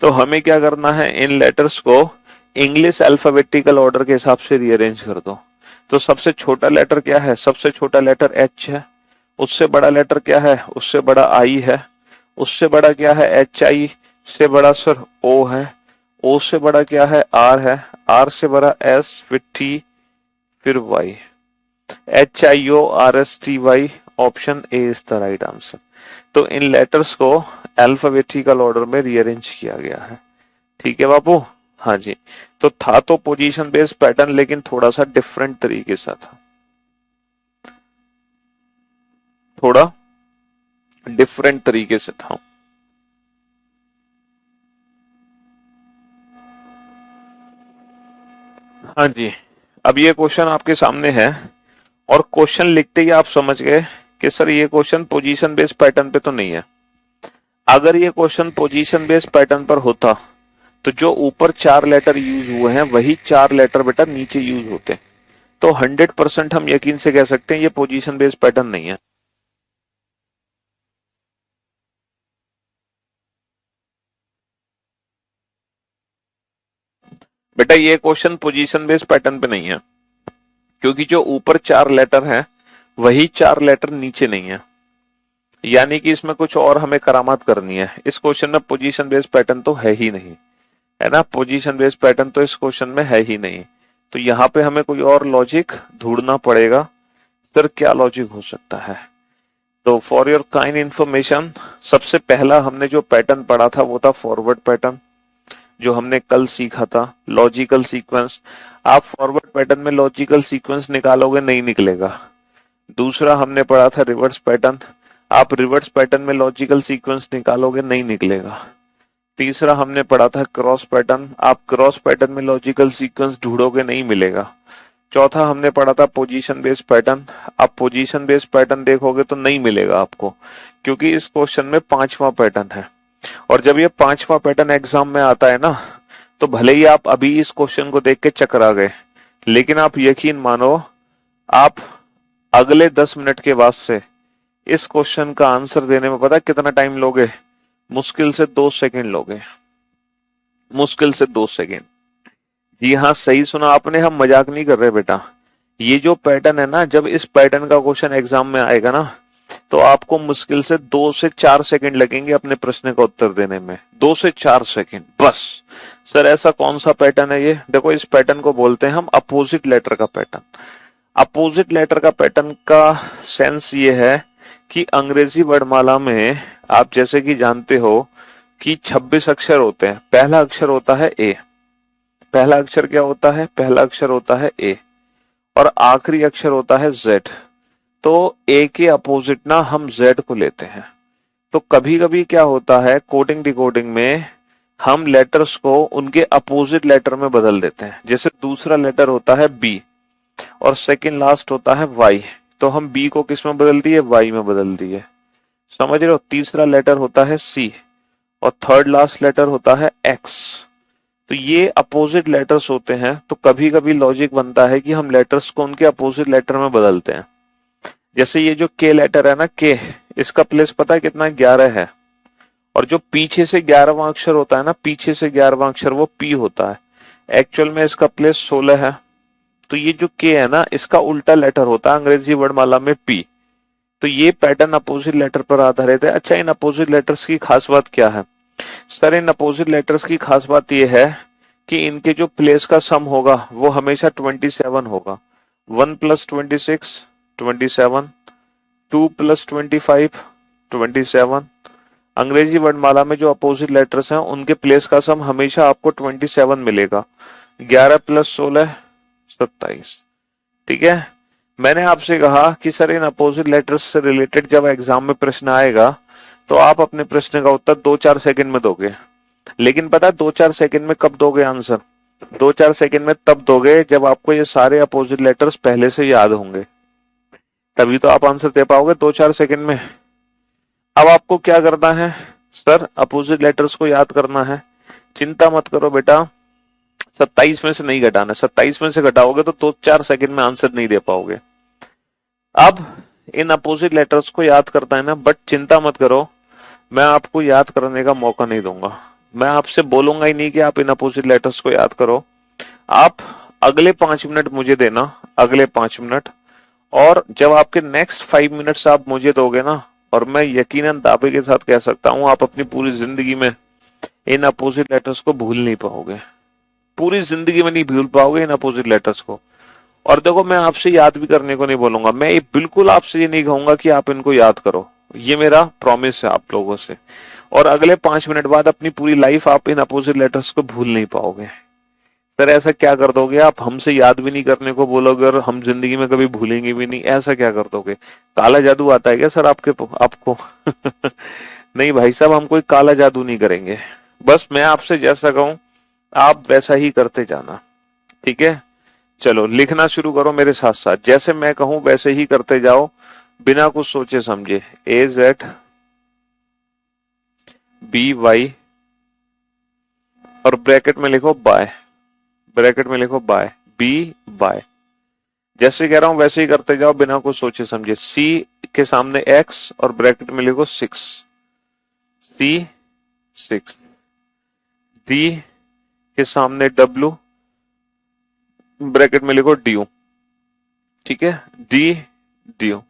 तो हमें क्या करना है, इन लेटर्स को इंग्लिश अल्फाबेटिकल ऑर्डर के हिसाब से रीअरेंज कर दो। तो सबसे छोटा लेटर क्या है, सबसे छोटा लेटर एच है, उससे बड़ा लेटर क्या है, उससे बड़ा आई है, उससे बड़ा क्या है एच आई से बड़ा सर ओ है, ओ से बड़ा क्या है आर है, आर से बड़ा एस, फिर टी, फिर Y. H I O R S T Y, option A is the right answer. तो इन लेटर्स को अल्फाबेटिकल ऑर्डर में रीअरेंज किया गया है। ठीक है बापू, हाँ जी। तो था तो पोजीशन बेस्ड पैटर्न लेकिन थोड़ा सा डिफरेंट तरीके से था, थोड़ा डिफरेंट तरीके से था। हाँ जी, अब ये क्वेश्चन आपके सामने है और क्वेश्चन लिखते ही आप समझ गए कि सर ये क्वेश्चन पोजीशन बेस्ड पैटर्न पे तो नहीं है। अगर ये क्वेश्चन पोजीशन बेस्ड पैटर्न पर होता तो जो ऊपर 4 लेटर यूज हुए हैं वही 4 लेटर बेटा नीचे यूज होते, तो 100% हम यकीन से कह सकते हैं ये पोजीशन बेस्ड पैटर्न नहीं है। बेटा ये क्वेश्चन पोजीशन बेस्ड पैटर्न पे नहीं है क्योंकि जो ऊपर 4 लेटर हैं वही 4 लेटर नीचे नहीं है, यानी कि इसमें कुछ और हमें करामात करनी है। इस क्वेश्चन में पोजीशन बेस्ड पैटर्न तो है ही नहीं, है ना, पोजीशन बेस्ड पैटर्न तो इस क्वेश्चन में है ही नहीं। तो यहाँ पे हमें कोई और लॉजिक ढूंढना पड़ेगा। सर क्या लॉजिक हो सकता है? तो फॉर योर काइंड इंफॉर्मेशन, सबसे पहला हमने जो पैटर्न पढ़ा था वो था फॉरवर्ड पैटर्न, जो हमने कल सीखा था, लॉजिकल सीक्वेंस। आप फॉरवर्ड पैटर्न में लॉजिकल सीक्वेंस निकालोगे नहीं निकलेगा। दूसरा हमने पढ़ा था रिवर्स पैटर्न, आप रिवर्स पैटर्न में लॉजिकल सीक्वेंस निकालोगे नहीं निकलेगा। तीसरा हमने पढ़ा था क्रॉस पैटर्न, आप क्रॉस पैटर्न में लॉजिकल सीक्वेंस ढूंढोगे नहीं मिलेगा। चौथा हमने पढ़ा था पोजीशन बेस्ड पैटर्न, आप पोजीशन बेस्ड पैटर्न देखोगे तो नहीं मिलेगा आपको, क्योंकि इस क्वेश्चन में 5वां पैटर्न है। और जब ये 5वां पैटर्न एग्जाम में आता है ना, तो भले ही आप अभी इस क्वेश्चन को देख के चकरा गए, लेकिन आप यकीन मानो आप अगले 10 मिनट के बाद से इस क्वेश्चन का आंसर देने में पता है कितना टाइम लोगे? मुश्किल से 2 सेकंड लोगे, मुश्किल से 2 सेकंड। जी हाँ, सही सुना आपने, हम मजाक नहीं कर रहे बेटा। ये जो पैटर्न है ना, जब इस पैटर्न का क्वेश्चन एग्जाम में आएगा ना, तो आपको मुश्किल से 2 से 4 सेकंड लगेंगे अपने प्रश्न का उत्तर देने में। 2 से 4 सेकंड बस। सर ऐसा कौन सा पैटर्न है ये? देखो, इस पैटर्न को बोलते हैं हम अपोजिट लेटर का पैटर्न। अपोजिट लेटर का पैटर्न का सेंस ये है कि अंग्रेजी वर्णमाला में आप जैसे कि जानते हो कि 26 अक्षर होते हैं। पहला अक्षर होता है ए। पहला अक्षर क्या होता है? पहला अक्षर होता है ए, और आखिरी अक्षर होता है जेड। तो ए के अपोजिट ना हम जेड को लेते हैं। तो कभी कभी क्या होता है, कोडिंग डिकोडिंग में हम लेटर्स को उनके अपोजिट लेटर में बदल देते हैं। जैसे दूसरा लेटर होता है बी और सेकंड लास्ट होता है वाई, तो हम बी को किस में बदल दिए? वाई में बदल दिए। समझ रहे हो? तीसरा लेटर होता है सी और थर्ड लास्ट लेटर होता है एक्स। तो ये अपोजिट लेटर्स होते हैं। तो कभी कभी लॉजिक बनता है कि हम लेटर्स को उनके अपोजिट लेटर में बदलते हैं। जैसे ये जो के लेटर है ना, के, इसका प्लेस पता है कितना? 11 है। और जो पीछे से 11वां अक्षर होता है ना, पीछे से 11वां अक्षर वो पी होता है। एक्चुअल में इसका प्लेस 16 है। तो ये जो के है ना, इसका उल्टा लेटर होता है अंग्रेजी वर्णमाला में पी। तो ये पैटर्न अपोजिट लेटर पर आधारित है। अच्छा, इन अपोजिट लेटर्स की खास बात क्या है? सर इन अपोजिट लेटर्स की खास बात यह है कि इनके जो प्लेस का सम होगा वो हमेशा 27 होगा। 1 + 26 27, 2 + 25 27। अंग्रेजी वर्णमाला में जो अपोजिट लेटर्स हैं उनके प्लेस का सम हमेशा आपको 27 मिलेगा। 11 + 16 27। ठीक है। मैंने आपसे कहा कि सर इन अपोजिट लेटर्स से रिलेटेड जब एग्जाम में प्रश्न आएगा तो आप अपने प्रश्न का उत्तर 2-4 सेकंड में दोगे। लेकिन पता है 2-4 सेकंड में कब दोगे आंसर? 2-4 सेकंड में तब दोगे जब आपको ये सारे अपोजिट लेटर्स पहले से याद होंगे, तभी तो आप आंसर दे पाओगे 2-4 सेकंड में। अब आपको क्या करना है? सर अपोजिट लेटर्स को याद करना है। चिंता मत करो बेटा, 27 में से नहीं घटाना। 27 में से घटाओगे तो 2-4 सेकंड में आंसर नहीं दे पाओगे। अब इन अपोजिट लेटर्स को याद करता है ना, बट चिंता मत करो, मैं आपको याद करने का मौका नहीं दूंगा। मैं आपसे बोलूंगा ही नहीं कि आप इन अपोजिट लेटर्स को याद करो। आप अगले 5 मिनट मुझे देना, अगले 5 मिनट। और जब आपके नेक्स्ट 5 मिनट्स आप मुझे दोगे ना, और मैं यकीनन दावे के साथ कह सकता हूं आप अपनी पूरी जिंदगी में इन अपोजिट लेटर्स को भूल नहीं पाओगे। पूरी जिंदगी में नहीं भूल पाओगे इन अपोजिट लेटर्स को। और देखो, मैं आपसे याद भी करने को नहीं बोलूंगा। मैं ये बिल्कुल आपसे ये नहीं कहूंगा कि आप इनको याद करो। ये मेरा प्रॉमिस है आप लोगों से। और अगले 5 मिनट बाद अपनी पूरी लाइफ आप इन अपोजिट लेटर्स को भूल नहीं पाओगे। सर ऐसा क्या कर दोगे आप? हमसे याद भी नहीं करने को बोलोगे और हम जिंदगी में कभी भूलेंगे भी नहीं, ऐसा क्या कर दोगे? काला जादू आता है क्या सर आपको? नहीं भाई साहब, हम कोई काला जादू नहीं करेंगे। बस मैं आपसे जैसा कहूं आप वैसा ही करते जाना। ठीक है, चलो लिखना शुरू करो मेरे साथ साथ। जैसे मैं कहूं वैसे ही करते जाओ, बिना कुछ सोचे समझे। AZBY और ब्रैकेट में लिखो बाय, ब्रैकेट में लिखो बाय, बी बाय। जैसे कह रहा हूं वैसे ही करते जाओ बिना कुछ सोचे समझे। C के सामने X और ब्रैकेट में लिखो 6, C 6। D के सामने W, ब्रैकेट में लिखो ड्यू। ठीक है, डी ड्यू।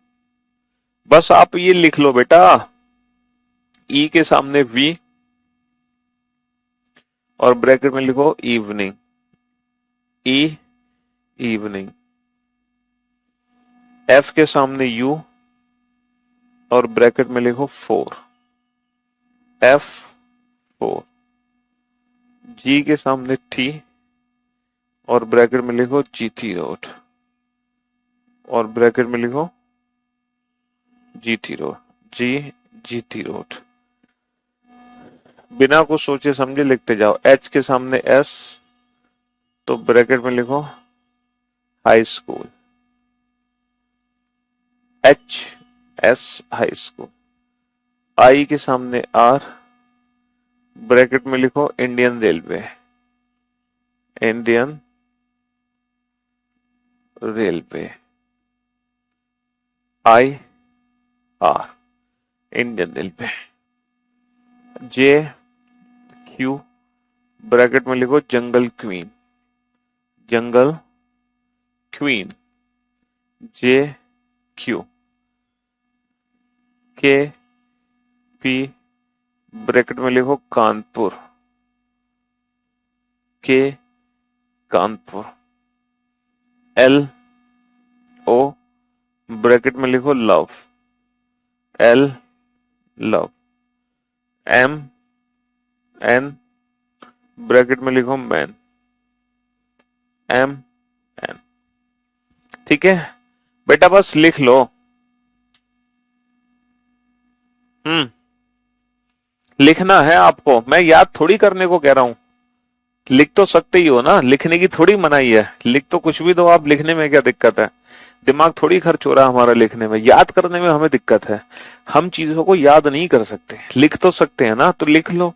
बस आप ये लिख लो बेटा। ई के सामने वी और ब्रैकेट में लिखो इवनिंग, ई इवनिंग। एफ के सामने यू और ब्रैकेट में लिखो 4, F 4। जी के सामने टी और ब्रैकेट में लिखो जीटी रोड और ब्रैकेट में लिखो जीटी रोड, जीटी रोड। बिना कुछ सोचे समझे लिखते जाओ। एच के सामने एस तो ब्रैकेट में लिखो high school, HS high school. I के सामने आर, ब्रैकेट में लिखो Indian railway, Indian railway. IR Indian railway. JQ bracket में लिखो jungle queen, jungle queen. J Q, K P bracket में लिखो कानपुर, के कानपुर, एल ओ ब्रैकेट में लिखो love, L love, M N bracket में लिखो मैन, एम एन। ठीक है बेटा, बस लिख लो। लिखना है आपको, मैं याद थोड़ी करने को कह रहा हूं। लिख तो सकते ही हो ना, लिखने की थोड़ी मनाही है, लिख तो कुछ भी दो आप, लिखने में क्या दिक्कत है? दिमाग थोड़ी खर्च हो रहा है हमारा लिखने में, याद करने में हमें दिक्कत है। हम चीजों को याद नहीं कर सकते, लिख तो सकते हैं ना, तो लिख लो।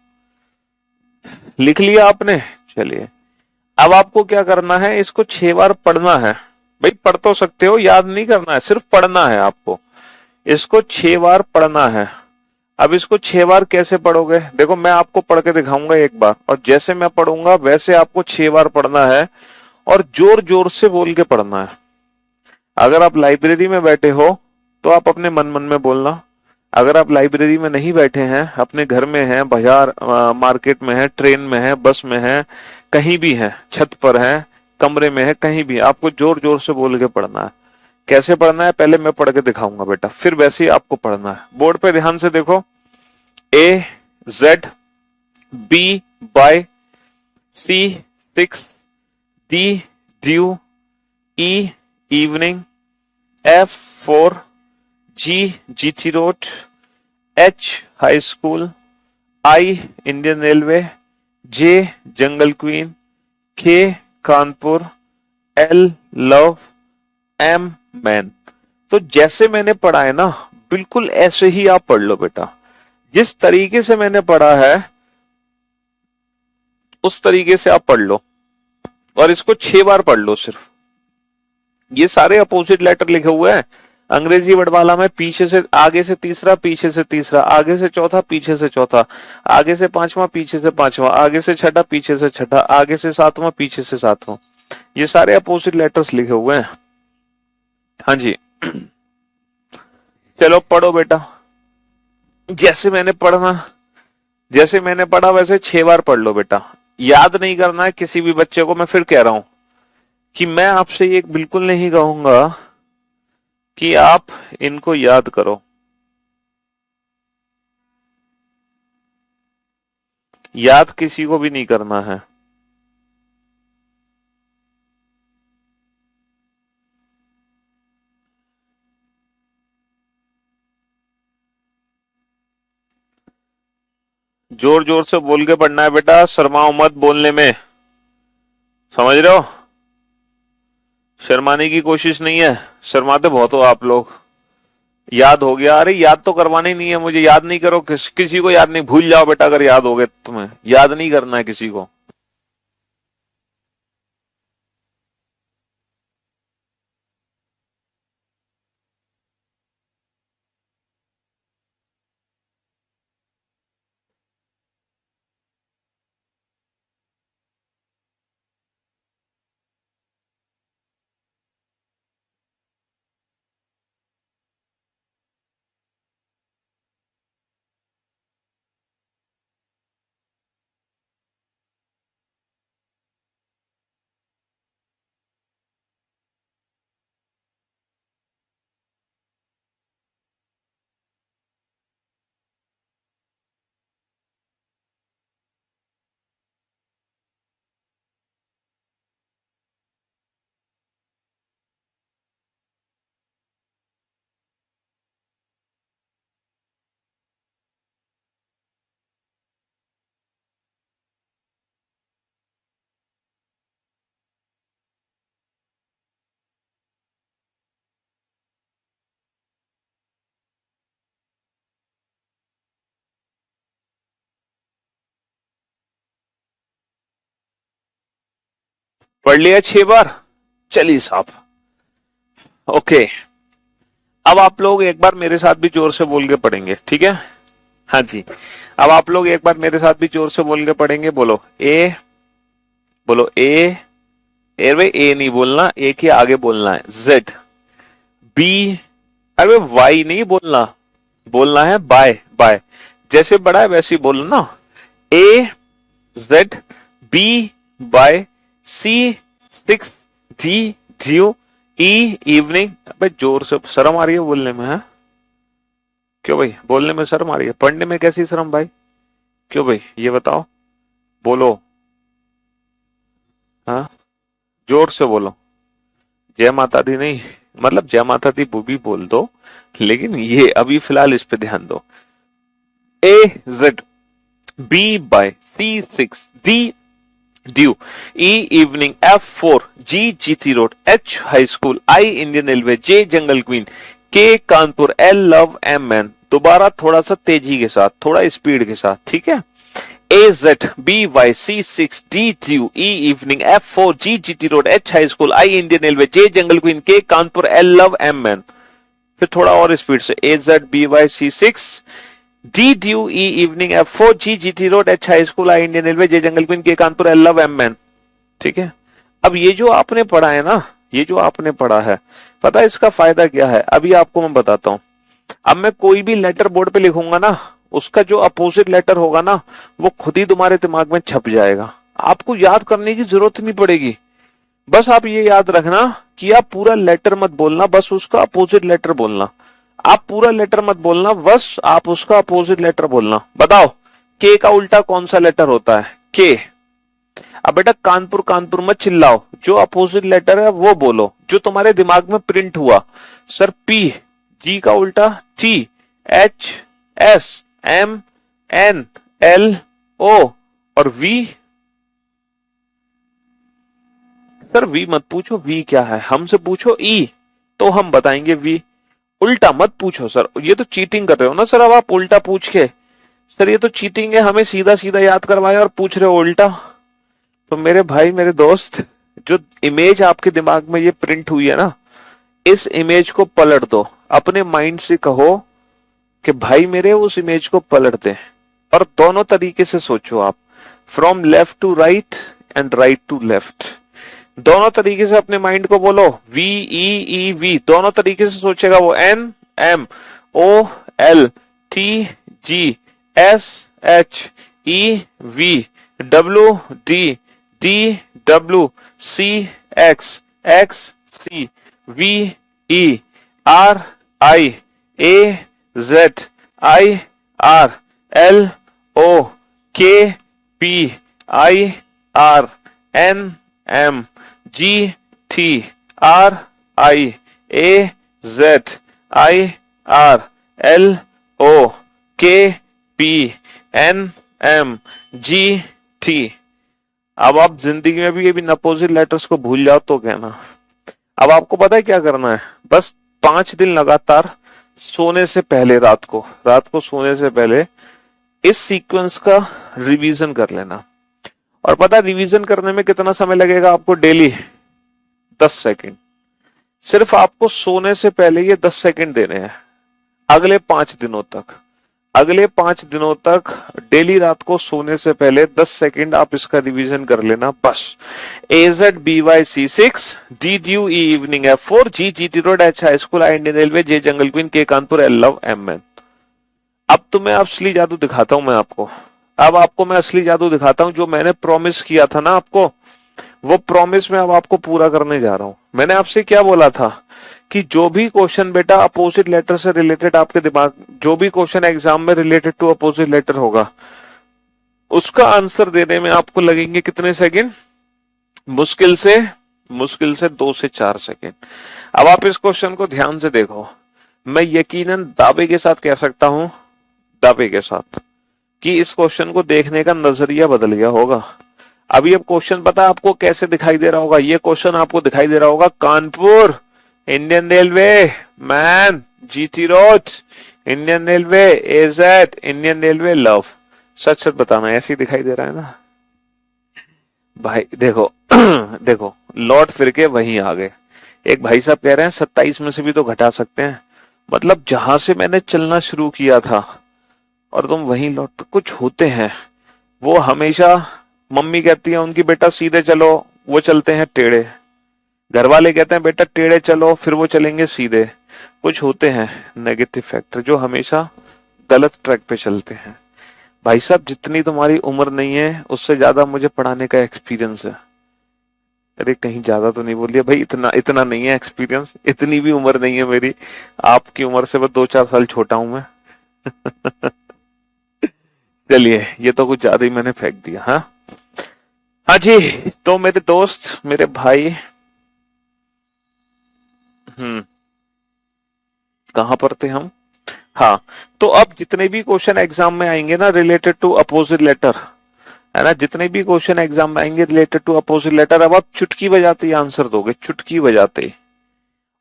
लिख लिया आपने, चलिए अब आपको क्या करना है, इसको 6 बार पढ़ना है। भाई पढ़ तो सकते हो, याद नहीं करना है, सिर्फ पढ़ना है आपको। इसको 6 बार पढ़ना है। अब इसको 6 बार कैसे पढ़ोगे? देखो मैं आपको पढ़ के दिखाऊंगा एक बार, और जैसे मैं पढ़ूंगा वैसे आपको 6 बार पढ़ना है, और जोर जोर से बोल के पढ़ना है। अगर आप लाइब्रेरी में बैठे हो तो आप अपने मन मन में बोलना। अगर आप लाइब्रेरी में नहीं बैठे हैं, अपने घर में हैं, बाजार मार्केट में है, ट्रेन में है, बस में है, कहीं भी है, छत पर है, कमरे में है, कहीं भी, आपको जोर जोर से बोल के पढ़ना है। कैसे पढ़ना है पहले मैं पढ़ के दिखाऊंगा बेटा, फिर वैसे ही आपको पढ़ना है। बोर्ड पे ध्यान से देखो। A Z, B by, C 6, D dew, E evening, F 4, G GT road, H high school, I Indian railway, J jungle queen, K Kanpur, L love, M man. तो जैसे मैंने पढ़ा है ना, बिल्कुल ऐसे ही आप पढ़ लो बेटा। जिस तरीके से मैंने पढ़ा है उस तरीके से आप पढ़ लो, और इसको 6 बार पढ़ लो सिर्फ। ये सारे अपोजिट लेटर लिखे हुए हैं अंग्रेजी वर्डमाला में, पीछे से आगे से तीसरा, पीछे से तीसरा, आगे से चौथा, पीछे से चौथा, आगे से पांचवा, पीछे से पांचवा, आगे से छठा, पीछे से छठा, आगे से सातवां, पीछे से सातवां। ये सारे अपोजिट लेटर्स लिखे हुए हैं। हाँ जी चलो पढ़ो बेटा, जैसे मैंने पढ़ा वैसे 6 बार पढ़ लो बेटा। याद नहीं करना है किसी भी बच्चे को, मैं फिर कह रहा हूं कि मैं आपसे ये बिल्कुल नहीं कहूंगा कि आप इनको याद करो। याद किसी को भी नहीं करना है। जोर जोर से बोल के पढ़ना है बेटा, शर्माओ मत बोलने में, समझ रहे हो? शर्माने की कोशिश नहीं है, शर्माते बहुत हो आप लोग। याद हो गया, अरे याद तो करवाना ही नहीं है मुझे, याद नहीं करो, किसी को याद नहीं, भूल जाओ बेटा। अगर याद हो गए तुम्हें, याद नहीं करना है किसी को। पढ़ लिया 6 बार, चलिए साहब। ओके, अब आप लोग एक बार मेरे साथ भी जोर से बोल के पढ़ेंगे, ठीक है? हाँ जी, अब आप लोग एक बार मेरे साथ भी जोर से बोल के पढ़ेंगे। बोलो ए, बोलो ए, ए भाई ए नहीं बोलना, ए के आगे बोलना है जेड, बी, अरे वाई नहीं बोलना, बोलना है बाय बाय, जैसे बड़ा है वैसे ही बोलना ना। A Z B by, C six, D dew, E evening. अबे जोर से, शर्म आ रही है बोलने में है? क्यों भाई बोलने में शर्म आ रही है? पढ़ने में कैसी शर्म भाई? क्यों भाई ये बताओ, बोलो। हाँ जोर से बोलो। जय माता दी नहीं, मतलब जय माता दी वो भी बोल दो, लेकिन ये अभी फिलहाल इस पे ध्यान दो। A Z B by, C six, D dew, E evening, F four, G GT road, H high school, I Indian railway, J jungle queen, K Kanpur, L love, M man. दोबारा थोड़ा सा तेजी के साथ, थोड़ा स्पीड के साथ, ठीक है। A Z B Y, C six, D dew, E evening, F four, G GT road, H high school, I Indian railway, J jungle queen, K Kanpur, L love, M man. फिर थोड़ा और स्पीड से, A Z B Y C six, D dew, E evening, F four, G GT road, H high school, I Indian railway, J jungle queen, K Kanpur, L love, M man. ठीक है। अब ये जो आपने पढ़ा है ना, ये जो आपने पढ़ा है, पता है इसका फायदा क्या है? अभी आपको मैं बताता हूं। अब मैं कोई भी लेटर बोर्ड पे लिखूंगा ना, उसका जो अपोजिट लेटर होगा ना, वो खुद ही तुम्हारे दिमाग में छप जाएगा। आपको याद करने की जरूरत नहीं पड़ेगी। बस आप ये याद रखना कि आप पूरा लेटर मत बोलना, बस उसका अपोजिट लेटर बोलना। आप पूरा लेटर मत बोलना, बस आप उसका अपोजिट लेटर बोलना। बताओ के का उल्टा कौन सा लेटर होता है? के। अब बेटा कानपुर कानपुर मत चिल्लाओ, जो अपोजिट लेटर है वो बोलो, जो तुम्हारे दिमाग में प्रिंट हुआ। सर पी, जी का उल्टा T, H S, M N, L O, और वी। सर वी मत पूछो, वी क्या है? हमसे पूछो ई, तो हम बताएंगे वी। उल्टा मत पूछो सर, ये तो चीटिंग कर रहे हो ना सर। अब आप उल्टा पूछ के, सर ये तो चीटिंग है, हमें सीधा सीधा याद करवाया और पूछ रहे हो उल्टा। तो मेरे भाई मेरे दोस्त, जो इमेज आपके दिमाग में ये प्रिंट हुई है ना, इस इमेज को पलट दो। अपने माइंड से कहो कि भाई मेरे उस इमेज को पलट दे, और दोनों तरीके से सोचो आप, from left to right and right to left. दोनों तरीके से अपने माइंड को बोलो, वी ई ई वी, दोनों तरीके से सोचेगा वो। N M O L T G S H E V W D D W C X X C V E R I A Z I R L O K P I R N M G T R I A Z I R L O K P N M G T. अब आप जिंदगी में भी ये भी opposite letters को भूल जाओ तो कहना। अब आपको पता है क्या करना है? बस 5 दिन लगातार सोने से पहले, रात को सोने से पहले इस सीक्वेंस का रिवीजन कर लेना। और पता रिवीजन करने में कितना समय लगेगा आपको? Daily 10 second. सिर्फ आपको सोने से पहले ये 10 सेकंड देने हैं अगले 5 दिनों तक। अगले 5 दिनों तक डेली रात को सोने से पहले 10 सेकंड आप इसका रिवीजन कर लेना बस। A Z B Y C six, D dew E evening, F four, G GT road, H high school, I Indian railway, J jungle queen, K Kanpur, L love, M N. अब तो मैं असली जादू दिखाता हूं मैं आपको। अब आपको मैं असली जादू दिखाता हूं। जो मैंने प्रॉमिस किया था ना आपको, वो प्रॉमिस मैं अब आपको पूरा करने जा रहा हूं। मैंने आपसे क्या बोला था कि जो भी क्वेश्चन बेटा अपोजिट लेटर से रिलेटेड आपके दिमाग, जो भी क्वेश्चन एग्जाम में रिलेटेड टू अपोजिट लेटर होगा, उसका आंसर देने में आपको लगेंगे कितने सेकंड? मुश्किल से 2 से 4 सेकंड। अब आप इस क्वेश्चन को ध्यान से देखो। मैं यकीनन दावे के साथ कह सकता हूं, दावे के साथ, कि इस क्वेश्चन को देखने का नजरिया बदल गया होगा। अभी अब क्वेश्चन पता है आपको कैसे दिखाई दे रहा होगा? ये क्वेश्चन आपको दिखाई दे रहा होगा Kanpur Indian railway, man GT road Indian railway, AZ Indian railway, love. सच सच बताना, ऐसे ही दिखाई दे रहा है ना भाई? देखो देखो लौट फिर के वहीं आ गए। एक भाई साहब कह रहे हैं 27 में से भी तो घटा सकते हैं। मतलब जहां से मैंने चलना शुरू किया था और तुम वहीं लौट। कुछ होते हैं वो हमेशा, मम्मी कहती है उनकी बेटा सीधे चलो, वो चलते हैं टेढ़े। घर वाले कहते हैं बेटा टेढ़े चलो, फिर वो चलेंगे सीधे। कुछ होते हैं नेगेटिव फैक्टर जो हमेशा गलत ट्रैक पे चलते हैं। भाई साहब जितनी तुम्हारी उम्र नहीं है उससे ज्यादा मुझे पढ़ाने का एक्सपीरियंस है। अरे कहीं ज्यादा तो नहीं बोल दिया भाई, इतना इतना नहीं है एक्सपीरियंस, इतनी भी उम्र नहीं है मेरी, आपकी उम्र से बस 2-4 साल छोटा हूं मैं। चलिए ये तो कुछ ज्यादा ही मैंने फेंक दिया। हाँ हाँ जी, तो मेरे दोस्त मेरे भाई, हम्म, कहाँ पर थे हम? हाँ, तो अब जितने भी क्वेश्चन एग्जाम में आएंगे ना रिलेटेड टू अपोजिट लेटर, है ना, जितने भी क्वेश्चन एग्जाम में आएंगे रिलेटेड टू अपोजिट लेटर, अब आप चुटकी बजाते ही आंसर दोगे, चुटकी बजाते ही।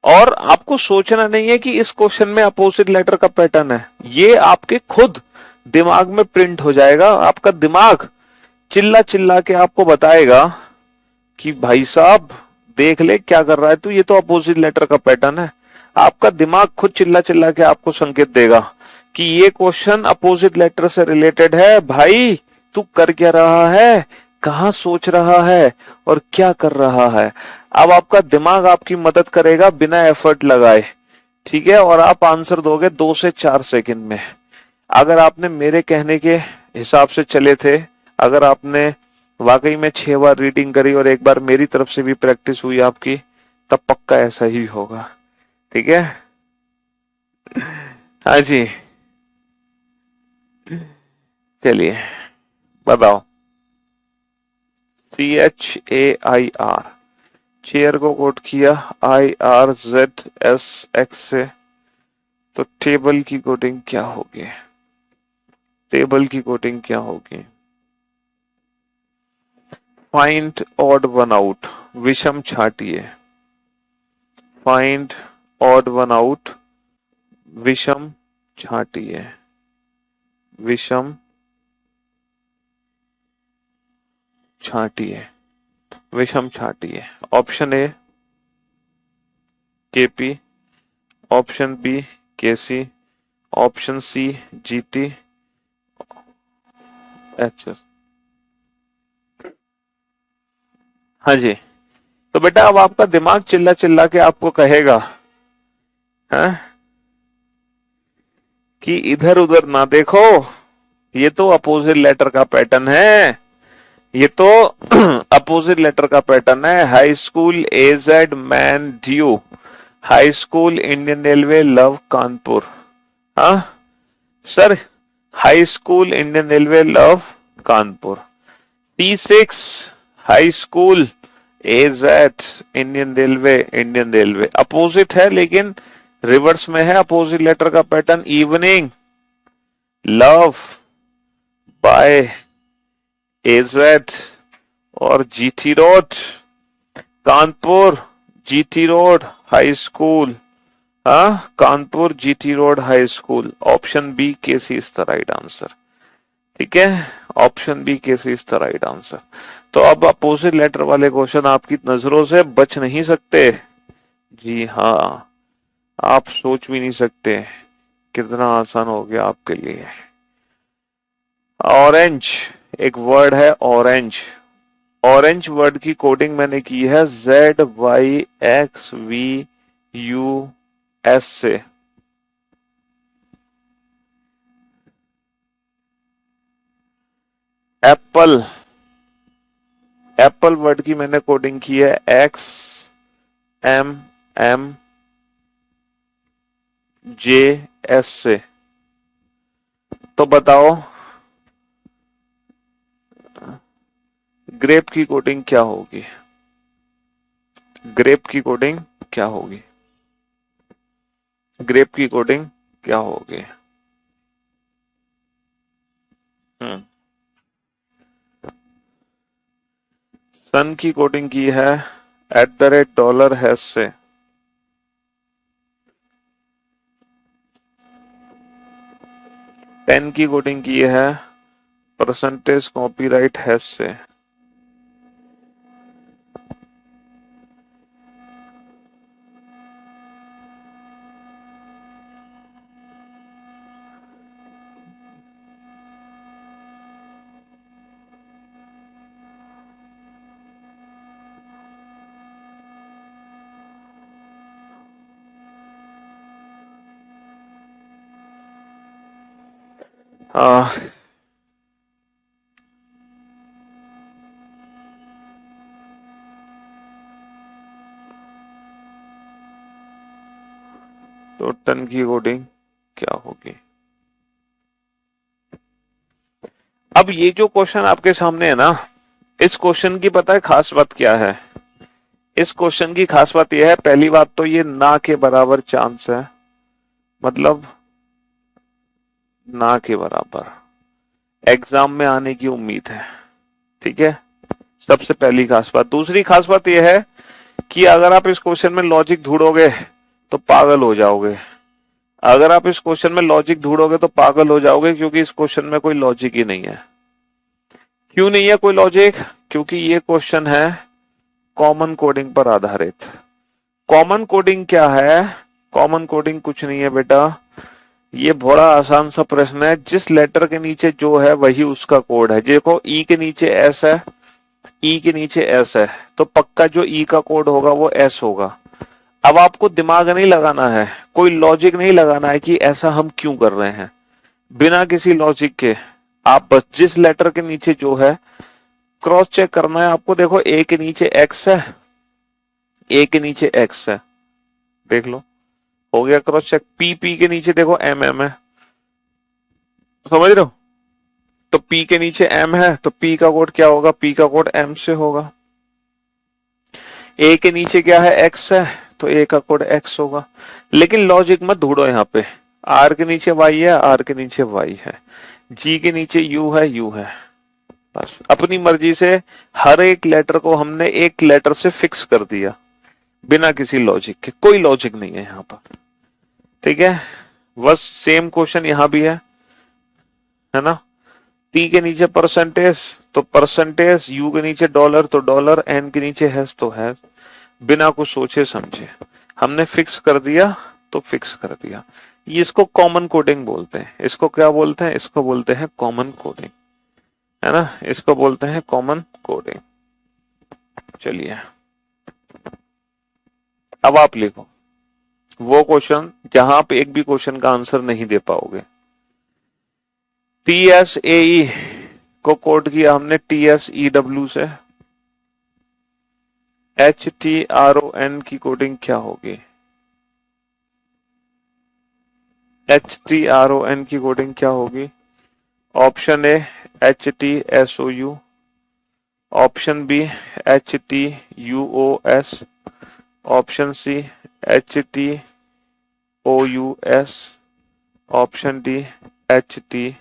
और आपको सोचना नहीं है कि इस क्वेश्चन में अपोजिट लेटर का पैटर्न है, ये आपके खुद दिमाग में प्रिंट हो जाएगा। आपका दिमाग चिल्ला चिल्ला के आपको बताएगा कि भाई साहब देख ले क्या कर रहा है तू, ये तो अपोजिट लेटर का पैटर्न है। आपका दिमाग खुद चिल्ला चिल्ला के आपको संकेत देगा कि ये क्वेश्चन अपोजिट लेटर से रिलेटेड है। भाई तू कर क्या रहा है, कहाँ सोच रहा है और क्या कर रहा है। अब आपका दिमाग आपकी मदद करेगा बिना एफर्ट लगाए, ठीक है, और आप आंसर दोगे 2 से 4 सेकंड में। अगर आपने मेरे कहने के हिसाब से चले थे, अगर आपने वाकई में 6 बार रीडिंग करी और एक बार मेरी तरफ से भी प्रैक्टिस हुई आपकी, तब पक्का ऐसा ही होगा। ठीक है, हाँ जी, चलिए बताओ। CHAIR, चेयर को कोट किया IRZSX से, तो टेबल की कोडिंग क्या होगी? टेबल की कोडिंग क्या होगी? फाइंड ऑड वन आउट, विषम छाटिए। फाइंड ऑड वन आउट, विषम छाटिए। विषम छाटिए, विषम छाटिए। Option A KP, option B KC, option C GT, HS। हाँ जी, तो बेटा अब आपका दिमाग चिल्ला चिल्ला के आपको कहेगा, है, कि इधर उधर ना देखो, ये तो अपोजिट लेटर का पैटर्न है, ये तो अपोजिट लेटर का पैटर्न है। High school AZ man due, high school Indian railway love Kanpur. हाँ sir, high school Indian railway love Kanpur. T6 high school AZ Indian railway opposite है, लेकिन रिवर्स में है अपोजिट लेटर का pattern. Evening love by AZ और GT road Kanpur, GT road high school. हाँ, Kanpur GT road high school. Option B KC is the right answer. ठीक है, option B KC is the right answer. तो अब opposite letter वाले question आपकी नजरों से बच नहीं सकते। जी हाँ, आप सोच भी नहीं सकते कितना आसान हो गया आपके लिए। ऑरेंज, एक वर्ड है ऑरेंज। ऑरेंज वर्ड की कोडिंग मैंने की है ZYXVUS से। एप्पल, एप्पल वर्ड की मैंने कोडिंग की है XMMJS से। तो बताओ ग्रेप की कोडिंग क्या होगी? ग्रेप की कोडिंग क्या होगी? ग्रेप की कोडिंग क्या होगी? हम्म, सन की कोडिंग की है $हैश से। पेन की कोडिंग की है परसेंटेज कॉपीराइट हैश से। आ, तो टन की कोडिंग क्या होगी? अब ये जो क्वेश्चन आपके सामने है ना, इस क्वेश्चन की पता है खास बात क्या है? इस क्वेश्चन की खास बात यह है, पहली बात तो ये ना के बराबर चांस है, मतलब ना के बराबर एग्जाम में आने की उम्मीद है। ठीक है, सबसे पहली खास बात। दूसरी खास बात यह है कि अगर आप इस क्वेश्चन में लॉजिक ढूंढोगे तो पागल हो जाओगे। अगर आप इस क्वेश्चन में लॉजिक ढूंढोगे तो पागल हो जाओगे, क्योंकि इस क्वेश्चन में कोई लॉजिक ही नहीं है। क्यों नहीं है कोई लॉजिक? क्योंकि ये क्वेश्चन है कॉमन कोडिंग पर आधारित। कॉमन कोडिंग क्या है? कॉमन कोडिंग कुछ नहीं है बेटा, ये बड़ा आसान सा प्रश्न है। जिस लेटर के नीचे जो है वही उसका कोड है। देखो ई के नीचे एस है, ई के नीचे एस है, तो पक्का जो ई का कोड होगा वो एस होगा। अब आपको दिमाग नहीं लगाना है, कोई लॉजिक नहीं लगाना है कि ऐसा हम क्यों कर रहे हैं। बिना किसी लॉजिक के आप बस जिस लेटर के नीचे जो है क्रॉस चेक करना है आपको। देखो ए के नीचे एक्स है, ए के नीचे एक्स है, देख लो, हो गया क्रॉस चेक। पी, पी के नीचे देखो एम, एम है, समझ रहे हो? तो पी के नीचे एम है तो पी का कोड क्या होगा? पी का कोड एम से होगा। ए के नीचे क्या है? एक्स है, तो ए का कोड एक्स होगा। लेकिन लॉजिक मत ढूंढो यहाँ पे। आर के नीचे वाई है, आर के नीचे वाई है, जी के नीचे यू है, यू है। बस अपनी मर्जी से हर एक लेटर को हमने एक लेटर से फिक्स कर दिया, बिना किसी लॉजिक के। कोई लॉजिक नहीं है यहाँ पर। ठीक है, बस सेम क्वेश्चन यहाँ भी है ना। टी के नीचे परसेंटेज तो परसेंटेज, यू के नीचे डॉलर तो डॉलर, एन के नीचे हैश तो हैश। बिना कुछ सोचे समझे हमने फिक्स कर दिया, तो फिक्स कर दिया। ये इसको कॉमन कोडिंग बोलते हैं। इसको क्या बोलते हैं? इसको बोलते हैं कॉमन कोडिंग, है ना। इसको बोलते हैं कॉमन कोडिंग। चलिए अब आप लिखो वो क्वेश्चन जहां आप एक भी क्वेश्चन का आंसर नहीं दे पाओगे। TSAE को कोड किया हमने TSEW से। HTRON की कोडिंग क्या होगी? HTRON की कोडिंग क्या होगी? Option A HTSOU, option B HTUOS, option C HTOUS, option D HTSUO।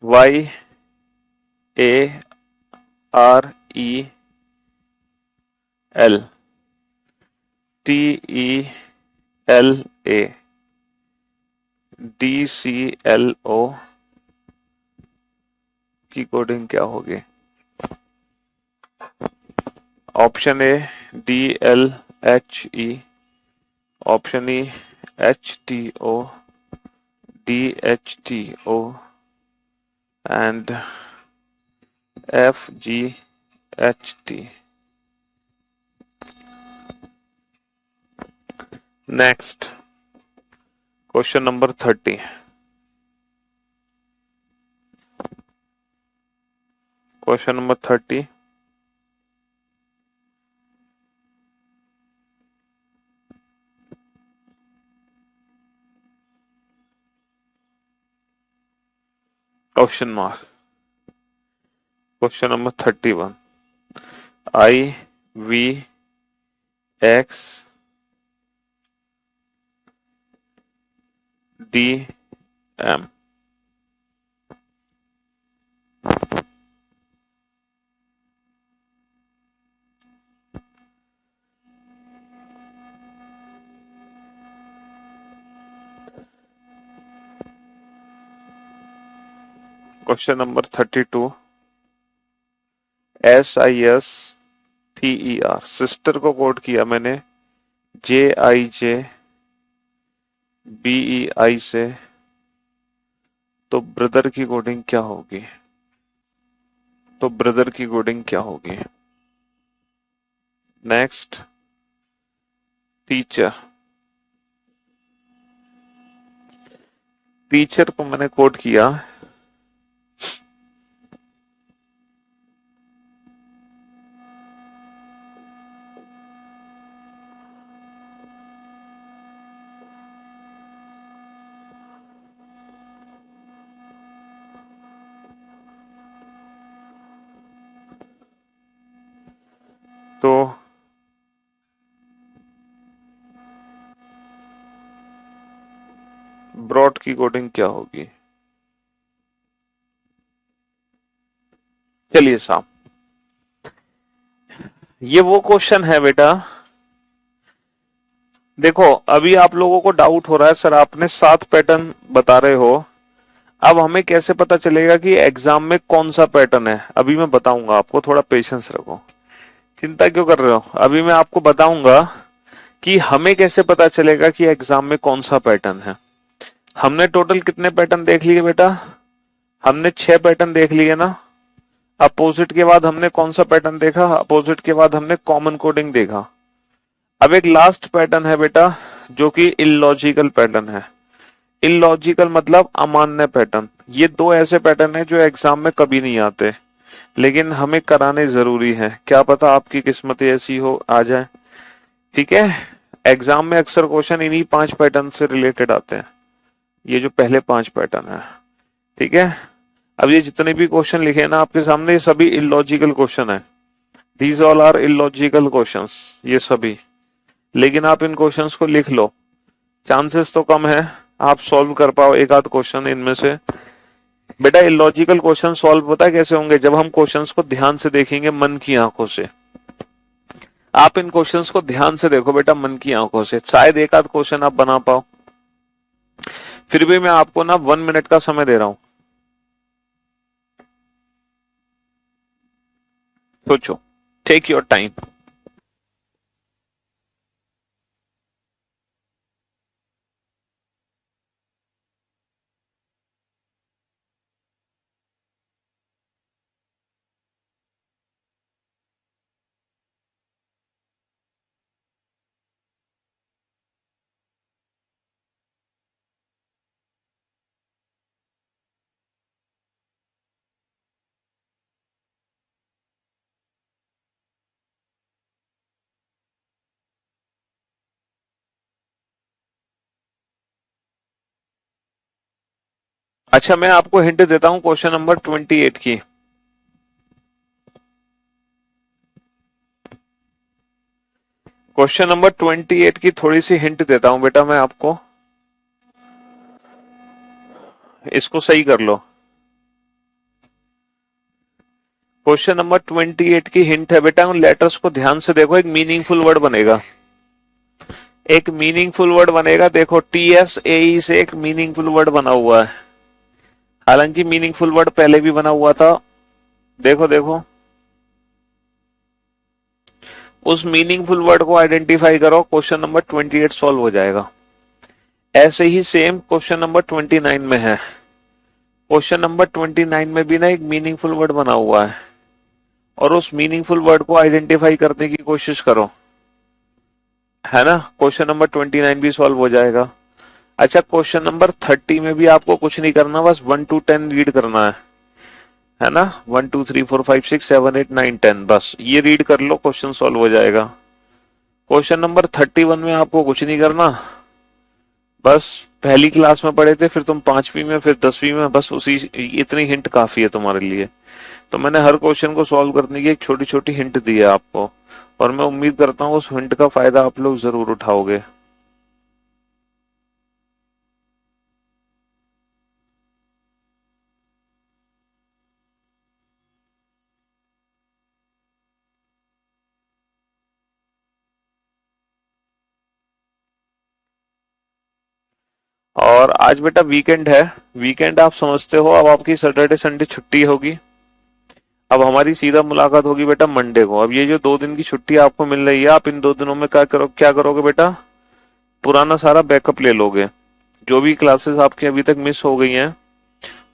YAREL TELA DCLO की कोडिंग क्या होगी? Option A DLHE, option E HTO, DHTO and FGHT। Next question number 30। Question number 30, question mark. Question number 31, IVXDM। Question number 32, SISTER, sister को code किया मैंने JIJBEI से, तो brother की coding क्या होगी? तो ब्रदर की कोडिंग क्या होगी? नेक्स्ट टीचर, टीचर को मैंने कोट किया, तो ब्रॉड की कोडिंग क्या होगी? चलिए साहब, ये वो क्वेश्चन है बेटा। देखो अभी आप लोगों को डाउट हो रहा है सर आपने 7 पैटर्न बता रहे हो, अब हमें कैसे पता चलेगा कि एग्जाम में कौन सा पैटर्न है? अभी मैं बताऊंगा आपको, थोड़ा पेशेंस रखो, चिंता क्यों कर रहे हो, अभी मैं आपको बताऊंगा कि हमें कैसे पता चलेगा कि एग्जाम में कौन सा पैटर्न है। हमने टोटल कितने पैटर्न देख लिए बेटा? हमने 6 पैटर्न देख लिए ना। अपोजिट के बाद हमने कौन सा पैटर्न देखा? अपोजिट के बाद हमने कॉमन कोडिंग देखा। अब एक लास्ट पैटर्न है बेटा जो कि इलॉजिकल पैटर्न है। इलॉजिकल मतलब अमान्य पैटर्न। ये 2 ऐसे पैटर्न है जो एग्जाम में कभी नहीं आते, लेकिन हमें कराने जरूरी है, क्या पता आपकी किस्मत ऐसी हो आ जाए। ठीक है, एग्जाम में अक्सर क्वेश्चन इन्हीं 5 पैटर्न से रिलेटेड आते हैं, ये जो पहले 5 पैटर्न है। ठीक है, अब ये जितने भी क्वेश्चन लिखे हैं ना आपके सामने, ये सभी इलॉजिकल क्वेश्चन है। These all are illogical questions, ये सभी। लेकिन आप इन क्वेश्चंस को लिख लो, चांसेस तो कम है आप सॉल्व कर पाओ एक आध क्वेश्चन इनमें से। बेटा इलॉजिकल क्वेश्चन सॉल्व पता है कैसे होंगे? जब हम क्वेश्चंस को ध्यान से देखेंगे मन की आंखों से। आप इन क्वेश्चंस को ध्यान से देखो बेटा मन की आंखों से, शायद एक आध क्वेश्चन आप बना पाओ। फिर भी मैं आपको ना 1 मिनट का समय दे रहा हूं, सोचो, टेक योर टाइम। अच्छा मैं आपको हिंट देता हूं क्वेश्चन नंबर 28 की। क्वेश्चन नंबर 28 की थोड़ी सी हिंट देता हूं बेटा मैं आपको, इसको सही कर लो। क्वेश्चन नंबर 28 की हिंट है बेटा, उन लेटर्स को ध्यान से देखो, एक मीनिंगफुल वर्ड बनेगा, एक मीनिंगफुल वर्ड बनेगा। देखो TSAE से एक मीनिंगफुल वर्ड बना हुआ है, हालांकि मीनिंगफुल वर्ड पहले भी बना हुआ था। देखो देखो, उस मीनिंगफुल वर्ड को आइडेंटिफाई करो, क्वेश्चन नंबर 28 सॉल्व हो जाएगा। ऐसे ही सेम क्वेश्चन नंबर 29 में है। क्वेश्चन नंबर 29 में भी ना एक मीनिंगफुल वर्ड बना हुआ है, और उस मीनिंगफुल वर्ड को आइडेंटिफाई करने की कोशिश करो, है ना। क्वेश्चन नंबर 29 भी सॉल्व हो जाएगा। अच्छा क्वेश्चन नंबर 30 में भी आपको कुछ नहीं करना, बस 1 to 10 रीड करना है ना। 1 2 3 4 5 6 7 8 9 10, बस ये रीड कर लो, क्वेश्चन सॉल्व हो जाएगा। क्वेश्चन नंबर 31 में आपको कुछ नहीं करना, बस पहली क्लास में पढ़े थे, फिर तुम 5वीं में, फिर 10वीं में, बस उसी इतनी हिंट काफी है तुम्हारे लिए। तो मैंने हर क्वेश्चन को सॉल्व करने की एक छोटी छोटी हिंट दी है आपको, और मैं उम्मीद करता हूँ उस हिंट का फायदा आप लोग जरूर उठाओगे। और आज बेटा वीकेंड है, वीकेंड आप समझते हो, अब आपकी सैटरडे संडे छुट्टी होगी। अब हमारी सीधा मुलाकात होगी बेटा मंडे को। अब ये जो 2 दिन की छुट्टी आपको मिल रही है, आप इन 2 दिनों में क्या करोगे बेटा? पुराना सारा बैकअप ले लोगे, जो भी क्लासेस आपकी अभी तक मिस हो गई हैं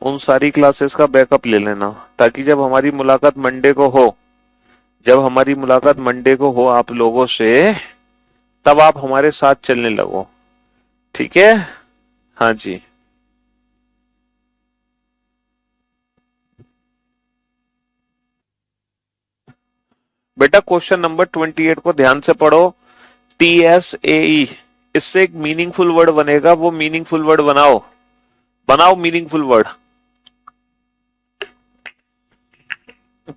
उन सारी क्लासेस का बैकअप ले लेना, ताकि जब हमारी मुलाकात मंडे को हो, जब हमारी मुलाकात मंडे को हो आप लोगों से, तब आप हमारे साथ चलने लगो, ठीक है। हाँ जी, बेटा क्वेश्चन नंबर 28 को ध्यान से पढ़ो। TSAE, इससे एक मीनिंगफुल वर्ड बनेगा, वो मीनिंगफुल वर्ड बनाओ, बनाओ मीनिंगफुल वर्ड।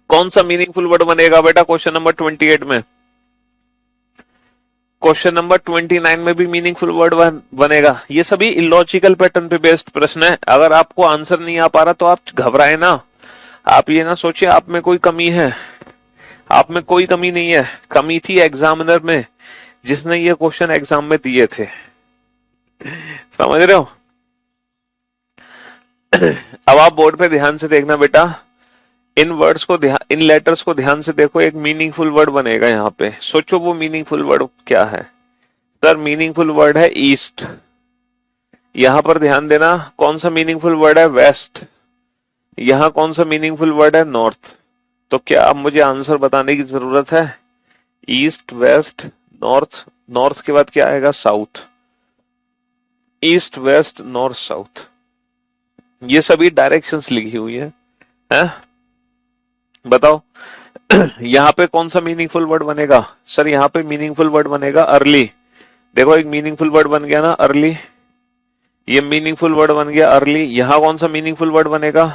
कौन सा मीनिंगफुल वर्ड बनेगा बेटा क्वेश्चन नंबर 28 में? क्वेश्चन नंबर 29 में भी मीनिंगफुल वर्ड बनेगा। ये सभी इलॉजिकल पैटर्न पे बेस्ड प्रश्न है। अगर आपको आंसर नहीं आ पा रहा तो आप घबराए ना, आप ये ना सोचिए आप में कोई कमी है, आप में कोई कमी नहीं है। कमी थी एग्जामिनर में, जिसने ये क्वेश्चन एग्जाम में दिए थे, समझ रहे हो। अब आप बोर्ड पे ध्यान से देखना बेटा, इन वर्ड्स को ध्यान, इन लेटर्स को ध्यान से देखो। एक मीनिंगफुल वर्ड बनेगा यहाँ पे, सोचो वो मीनिंगफुल वर्ड क्या है। सर मीनिंगफुल वर्ड है ईस्ट। यहां पर ध्यान देना, कौन सा मीनिंगफुल वर्ड है? वेस्ट। यहां कौन सा मीनिंगफुल वर्ड है? नॉर्थ। तो क्या अब मुझे आंसर बताने की जरूरत है? East, west, north. नॉर्थ के बाद क्या आएगा? South. East, west, north, south, ये सभी डायरेक्शंस लिखी हुई है? बताओ यहाँ पे कौन सा मीनिंगफुल वर्ड बनेगा? सर यहाँ पे मीनिंगफुल वर्ड बनेगा अर्ली। देखो एक मीनिंगफुल वर्ड बन गया ना अर्ली, ये मीनिंगफुल वर्ड बन गया अर्ली। यहाँ कौन सा मीनिंगफुल वर्ड बनेगा?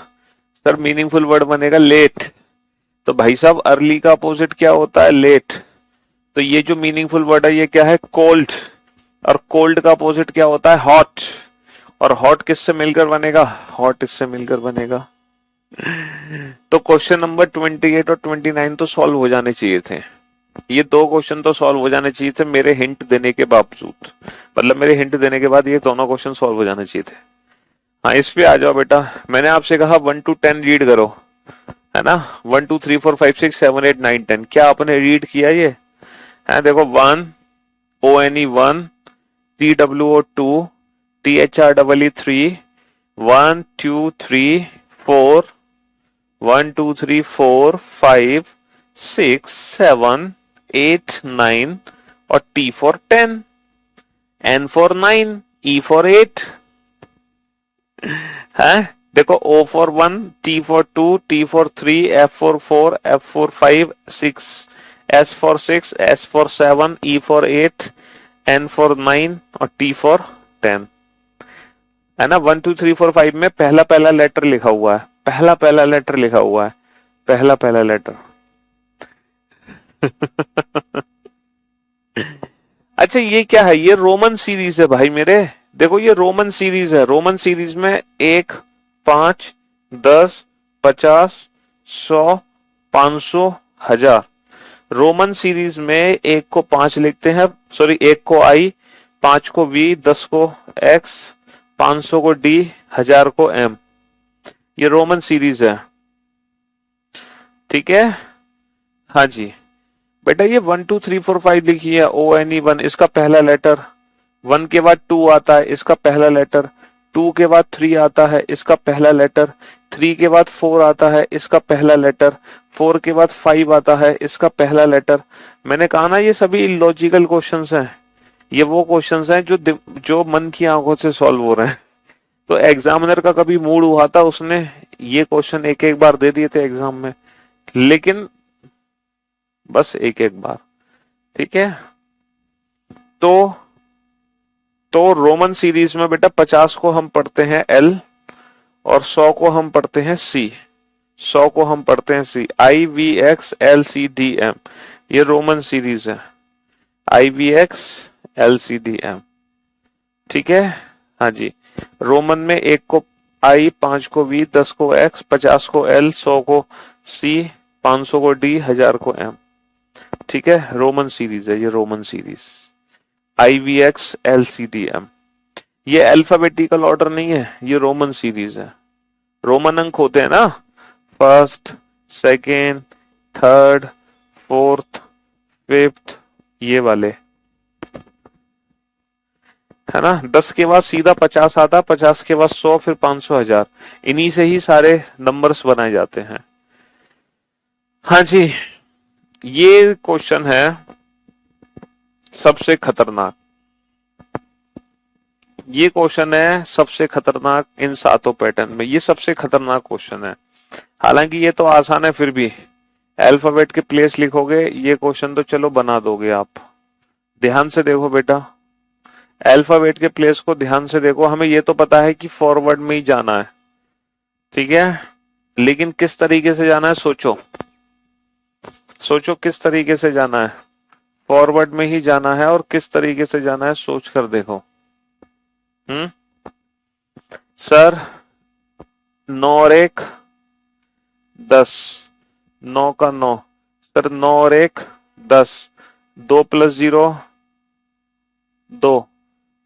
सर मीनिंगफुल वर्ड बनेगा लेट। तो भाई साहब अर्ली का अपोजिट क्या होता है? लेट। तो ये जो मीनिंगफुल वर्ड है ये क्या है? कोल्ड। और कोल्ड का अपोजिट क्या होता है? हॉट। और हॉट किससे मिलकर बनेगा? हॉट इससे मिलकर बनेगा। तो क्वेश्चन नंबर 28 और 29 तो सॉल्व हो जाने चाहिए थे। ये दो क्वेश्चन तो सॉल्व हो जाने चाहिए थे मेरे हिंट देने के बावजूद, मतलब मेरे हिंट देने के बाद ये दोनों क्वेश्चन सॉल्व हो जाने चाहिए थे। हाँ इस पे आ जाओ बेटा। मैंने आपसे कहा 1 to 10 रीड करो, है ना। 1 2 3 4 5 6 7 8 9 10, क्या आपने रीड किया ये? है देखो 1 ONE 1, TWO 2, THREE 3, 1 2 3 4, 1 2 3 4 5 6 7 8 9 और T for 10, N for 9, E for 8 है। देखो O for 1, T for 2, T for 3, F for 4, F for 5 6, S for 6, S for 7, E for 8, N for 9 और T for 10, है ना। 1 2 3 4 5 में पहला पहला लेटर लिखा हुआ है, पहला पहला लेटर लिखा हुआ है, पहला पहला लेटर। अच्छा ये क्या है? ये रोमन सीरीज है भाई मेरे। देखो ये रोमन सीरीज है। रोमन सीरीज में 1 5 10 50 100 500 1000। रोमन सीरीज में 1 को 5 लिखते हैं, सॉरी 1 को I, 5 को V, 10 को X, 500 को D, 1000 को M। ये रोमन सीरीज है, ठीक है। हाँ जी बेटा ये 1 2 3 4 5 लिखी है ONE 1, इसका पहला लेटर 1 के बाद 2 आता है, इसका पहला लेटर 2 के बाद 3 आता है, इसका पहला लेटर 3 के बाद 4 आता है, इसका पहला लेटर 4 के बाद 5 आता है, इसका पहला लेटर। मैंने कहा ना ये सभी लॉजिकल क्वेश्चंस हैं। ये वो क्वेश्चंस हैं जो मन की आंखों से सॉल्व हो रहे हैं। तो एग्जामिनर का कभी मूड हुआ था, उसने ये क्वेश्चन एक एक बार दे दिए थे एग्जाम में, लेकिन बस एक एक बार, ठीक है। तो रोमन सीरीज में बेटा 50 को हम पढ़ते हैं L और 100 को हम पढ़ते हैं C। 100 को हम पढ़ते हैं C, IVX LCDM। ये रोमन सीरीज है, IVX LCDM, ठीक है। हाँ जी रोमन में 1 को I, 5 को V, 10 को X, 50 को L, 100 को C, 500 को D, 1000 को M, ठीक है। रोमन सीरीज है ये, रोमन सीरीज IVX LCDM। ये अल्फाबेटिकल ऑर्डर नहीं है, ये रोमन सीरीज है। रोमन अंक होते हैं ना, first, second, third, fourth, fifth, ये वाले, है ना। 10 के बाद सीधा 50 आता, 50 के बाद 100, फिर 500, 1000, इन्हीं से ही सारे नंबर्स बनाए जाते हैं। हाँ जी ये क्वेश्चन है सबसे खतरनाक, ये क्वेश्चन है सबसे खतरनाक इन सातों पैटर्न में, ये सबसे खतरनाक क्वेश्चन है। हालांकि ये तो आसान है, फिर भी अल्फाबेट के प्लेस लिखोगे ये क्वेश्चन तो चलो बना दोगे आप। ध्यान से देखो बेटा, अल्फाबेट के प्लेस को ध्यान से देखो। हमें ये तो पता है कि फॉरवर्ड में ही जाना है, ठीक है, लेकिन किस तरीके से जाना है सोचो, सोचो किस तरीके से जाना है। फॉरवर्ड में ही जाना है और किस तरीके से जाना है सोच कर देखो। सर 9 और 1 10, 9 का 9, सर 9 और 1 10, 2 + 0 2,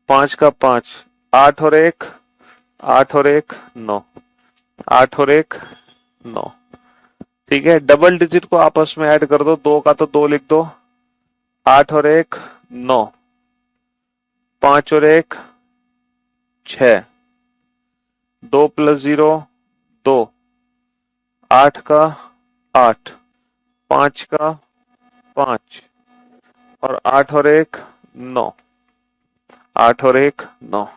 5 का 5, 8 और 1 8 और 1 9, 8 और 1 9, ठीक है। डबल डिजिट को आपस में ऐड कर दो, 2 का तो 2 लिख दो, 8 और 1 9, 5 और 1 6, 2 + 0 2, 8 का 8, 5 का 5 और 8 और 1 9, 8 और 1 9।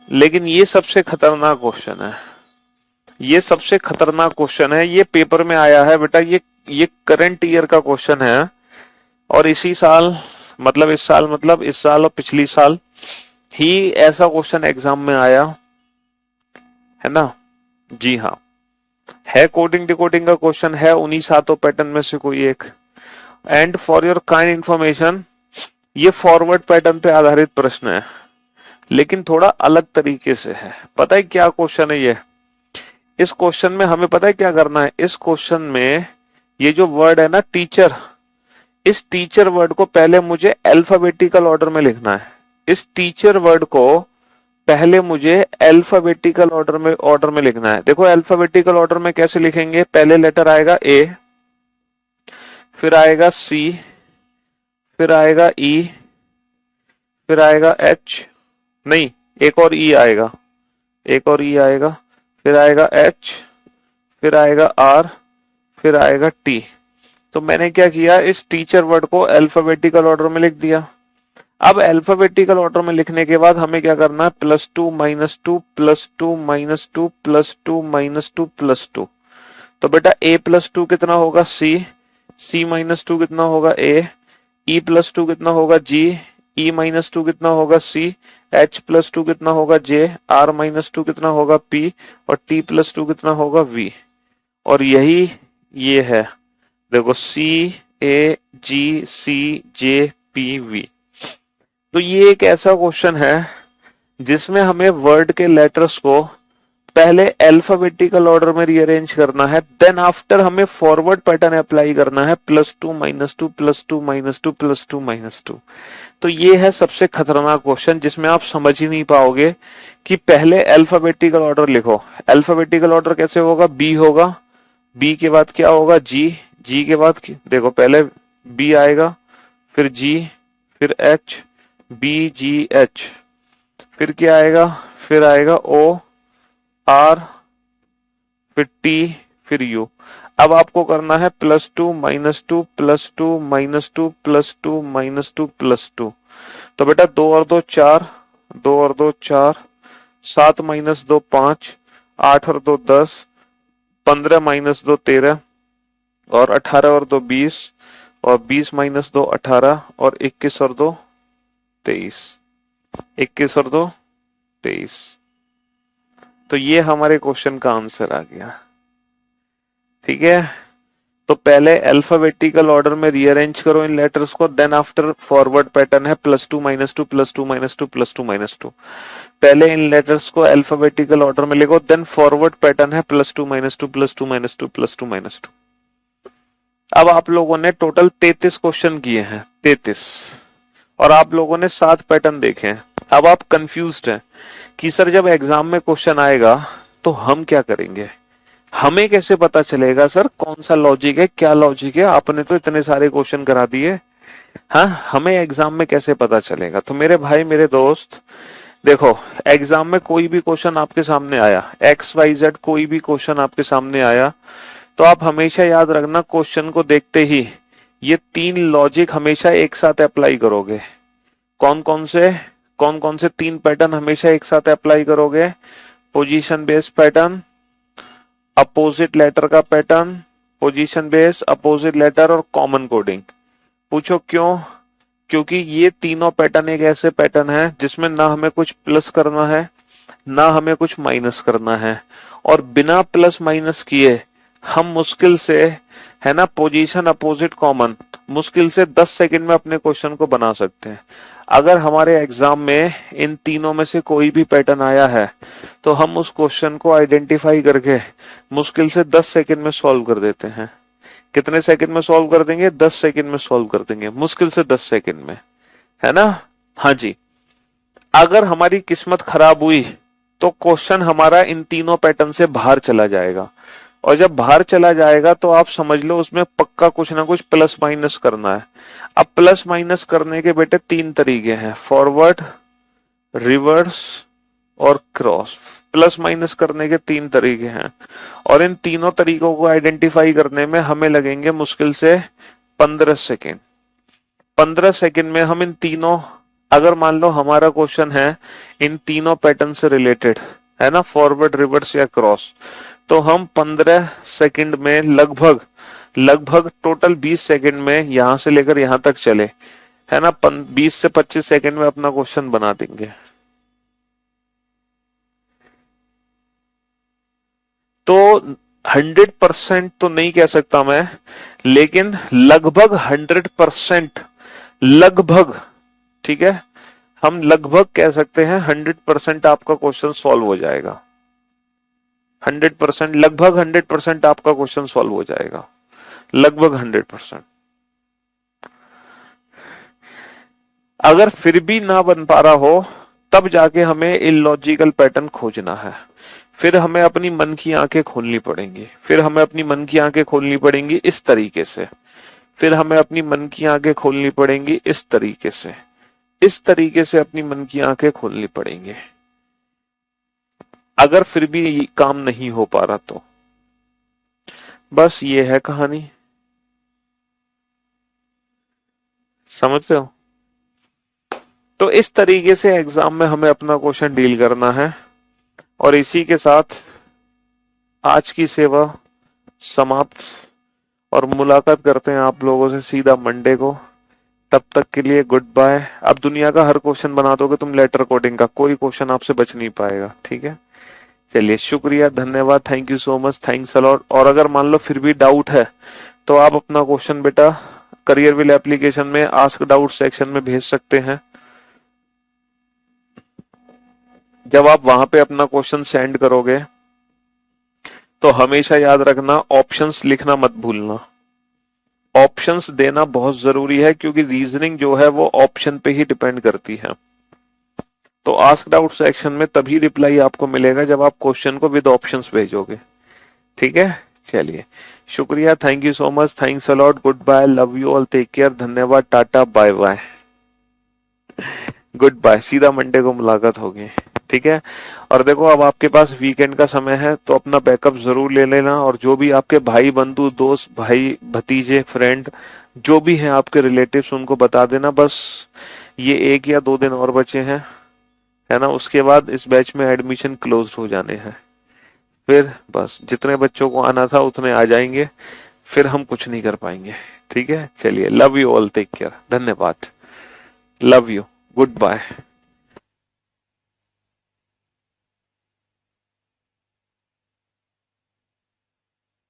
लेकिन ये सबसे खतरनाक क्वेश्चन है, ये सबसे खतरनाक क्वेश्चन है। ये पेपर में आया है बेटा, ये करंट ईयर का क्वेश्चन है और इसी साल मतलब इस साल और पिछली साल ही ऐसा क्वेश्चन एग्जाम में आया है ना। जी हाँ, है कोडिंग डिकोडिंग का क्वेश्चन, है उन्हीं सातों पैटर्न में से कोई एक। And for your kind information, ये फॉरवर्ड पैटर्न पे आधारित प्रश्न है, लेकिन थोड़ा अलग तरीके से है। पता है क्या क्वेश्चन है ये? इस क्वेश्चन में हमें पता है क्या करना है। इस क्वेश्चन में ये जो वर्ड है ना टीचर, इस टीचर वर्ड को पहले मुझे अल्फाबेटिकल ऑर्डर में लिखना है। इस टीचर वर्ड को पहले मुझे अल्फाबेटिकल ऑर्डर में लिखना है। देखो अल्फाबेटिकल ऑर्डर में कैसे लिखेंगे, पहले लेटर आएगा ए, फिर आएगा सी, फिर आएगा ई, फिर आएगा एच, नहीं एक और ई आएगा, एक और ई आएगा, फिर आएगा एच, फिर आएगा आर, फिर आएगा टी। तो मैंने क्या किया, इस टीचर वर्ड को अल्फाबेटिकल ऑर्डर में लिख दिया। अब अल्फाबेटिकल ऑर्डर में लिखने के बाद हमें क्या करना है, +2 -2 +2 -2 +2 -2 +2। तो बेटा a +2 कितना होगा c, c -2 कितना होगा a, e +2 कितना होगा g, e -2 कितना होगा c, h +2 कितना होगा j, r -2 कितना होगा p और t +2 कितना होगा v। और यही ये है, देखो c a g c j p v। तो ये एक ऐसा क्वेश्चन है जिसमें हमें वर्ड के लेटर्स को पहले अल्फाबेटिकल ऑर्डर में रीअरेंज करना है, देन आफ्टर हमें फॉरवर्ड पैटर्न अप्लाई करना है, +2 -2 +2 -2 +2 -2। तो ये है सबसे खतरनाक क्वेश्चन जिसमें आप समझ ही नहीं पाओगे कि पहले अल्फाबेटिकल ऑर्डर लिखो। अल्फाबेटिकल ऑर्डर कैसे होगा, बी होगा, बी के बाद क्या होगा जी, जी के बाद देखो पहले बी आएगा, फिर जी, फिर एच, बी जी एच, फिर क्या आएगा, फिर आएगा ओ आर, फिर टी, फिर यू। अब आपको करना है +2 -2 +2 -2 +2 -2 +2। तो बेटा 2 और 2 4, 2 और 2 4, 7 - 2 5, 8 और 2 10, 15 - 2 13 और 18 और 2 20 और 20 - 2 18 और 21 और 2 23, 21 और 2 23। तो ये हमारे क्वेश्चन का आंसर आ गया, ठीक है। तो पहले अल्फाबेटिकल ऑर्डर में रीअरेंज करो इन लेटर्स को, देन आफ्टर फॉरवर्ड पैटर्न है +2 -2 +2 -2 +2 -2। पहले इन लेटर्स को अल्फाबेटिकल ऑर्डर में लिखो, देन फॉरवर्ड पैटर्न है +2 -2 +2 -2 +2 -2। अब आप लोगों ने टोटल 33 क्वेश्चन किए हैं, 33, और आप लोगों ने 7 पैटर्न देखे हैं। अब आप कंफ्यूज्ड हैं कि सर जब एग्जाम में क्वेश्चन आएगा तो हम क्या करेंगे, हमें कैसे पता चलेगा सर कौन सा लॉजिक है, क्या लॉजिक है, आपने तो इतने सारे क्वेश्चन करा दिए, हाँ हमें एग्जाम में कैसे पता चलेगा। तो मेरे भाई मेरे दोस्त देखो, एग्जाम में कोई भी क्वेश्चन आपके सामने आया, XYZ कोई भी क्वेश्चन आपके सामने आया, तो आप हमेशा याद रखना, क्वेश्चन को देखते ही ये 3 लॉजिक हमेशा एक साथ अप्लाई करोगे। कौन कौन से 3 पैटर्न हमेशा एक साथ अप्लाई करोगे? Position based pattern, opposite letter का pattern, position base, opposite letter और कॉमन कोडिंग। पूछो क्यों? क्योंकि ये तीनों पैटर्न एक ऐसे पैटर्न है जिसमें ना हमें कुछ प्लस करना है ना हमें कुछ माइनस करना है, और बिना प्लस माइनस किए हम मुश्किल से, है ना, पोजीशन अपोजिट कॉमन मुश्किल से 10 सेकंड में अपने क्वेश्चन को बना सकते हैं। अगर हमारे एग्जाम में इन तीनों में से कोई भी पैटर्न आया है तो हम उस क्वेश्चन को आइडेंटिफाई करके मुश्किल से 10 सेकंड में सॉल्व कर देते हैं। कितने सेकंड में सॉल्व कर देंगे? 10 सेकंड में सॉल्व कर देंगे, मुश्किल से 10 सेकंड में, है ना। हाँ जी। अगर हमारी किस्मत खराब हुई तो क्वेश्चन हमारा इन तीनों पैटर्न से बाहर चला जाएगा, और जब बाहर चला जाएगा तो आप समझ लो उसमें पक्का कुछ ना कुछ प्लस माइनस करना है। अब प्लस माइनस करने के बेटे 3 तरीके हैं, फॉरवर्ड, रिवर्स और क्रॉस। प्लस माइनस करने के 3 तरीके हैं, और इन तीनों तरीकों को आइडेंटिफाई करने में हमें लगेंगे मुश्किल से 15 सेकेंड। 15 सेकेंड में हम इन तीनों, अगर मान लो हमारा क्वेश्चन है इन तीनों पैटर्न से रिलेटेड, है ना, फॉरवर्ड, रिवर्स या क्रॉस, तो हम 15 सेकंड में लगभग टोटल 20 सेकंड में यहां से लेकर यहां तक चले, है ना, 20 से 25 सेकंड में अपना क्वेश्चन बना देंगे। तो 100% तो नहीं कह सकता मैं, लेकिन लगभग 100%, लगभग, ठीक है, हम लगभग कह सकते हैं 100% आपका क्वेश्चन सॉल्व हो जाएगा। 100%, लगभग 100% आपका क्वेश्चन सॉल्व हो जाएगा, लगभग 100%। अगर फिर भी ना बन पा रहा हो तब जाके हमें इलॉजिकल पैटर्न खोजना है, फिर हमें अपनी मन की आंखें खोलनी पड़ेंगी, फिर हमें अपनी मन की आंखें खोलनी पड़ेंगी इस तरीके से, फिर हमें अपनी मन की आंखें खोलनी पड़ेंगी इस तरीके से, इस तरीके से अपनी मन की आंखें खोलनी पड़ेंगी। अगर फिर भी काम नहीं हो पा रहा तो बस ये है कहानी, समझ रहे हो। तो इस तरीके से एग्जाम में हमें अपना क्वेश्चन डील करना है, और इसी के साथ आज की सेवा समाप्त, और मुलाकात करते हैं आप लोगों से सीधा मंडे को। तब तक के लिए गुड बाय। अब दुनिया का हर क्वेश्चन बना दोगे तुम लेटर कोडिंग का, कोई क्वेश्चन आपसे बच नहीं पाएगा, ठीक है। चलिए, शुक्रिया, धन्यवाद, thank you so much, thanks a lot. और अगर मान लो फिर भी डाउट है तो आप अपना क्वेश्चन बेटा करियरविल एप्लीकेशन में आस्क डाउट सेक्शन में भेज सकते हैं। जब आप वहां पे अपना क्वेश्चन सेंड करोगे तो हमेशा याद रखना, ऑप्शंस लिखना मत भूलना। ऑप्शंस देना बहुत जरूरी है, क्योंकि रीजनिंग जो है वो ऑप्शन पे ही डिपेंड करती है। तो आस्क डाउट सेक्शन में तभी रिप्लाई आपको मिलेगा जब आप क्वेश्चन को विद ऑप्शंस भेजोगे, ठीक है। चलिए, शुक्रिया, thank you so much, thanks a lot, good bye, love you all, take care, धन्यवाद, tata, bye bye, good bye. सीधा मंडे को मुलाकात होगी, ठीक है। और देखो, अब आपके पास वीकेंड का समय है तो अपना बैकअप जरूर ले लेना, और जो भी आपके भाई बंधु दोस्त, भाई भतीजे, फ्रेंड जो भी हैं आपके रिलेटिव्स, उनको बता देना। बस ये 1 या 2 दिन और बचे हैं, है ना, उसके बाद इस बैच में एडमिशन क्लोज हो जाने हैं। फिर बस जितने बच्चों को आना था उतने आ जाएंगे, फिर हम कुछ नहीं कर पाएंगे, ठीक है। चलिए, love you all, take care, धन्यवाद, लव यू, गुड बाय।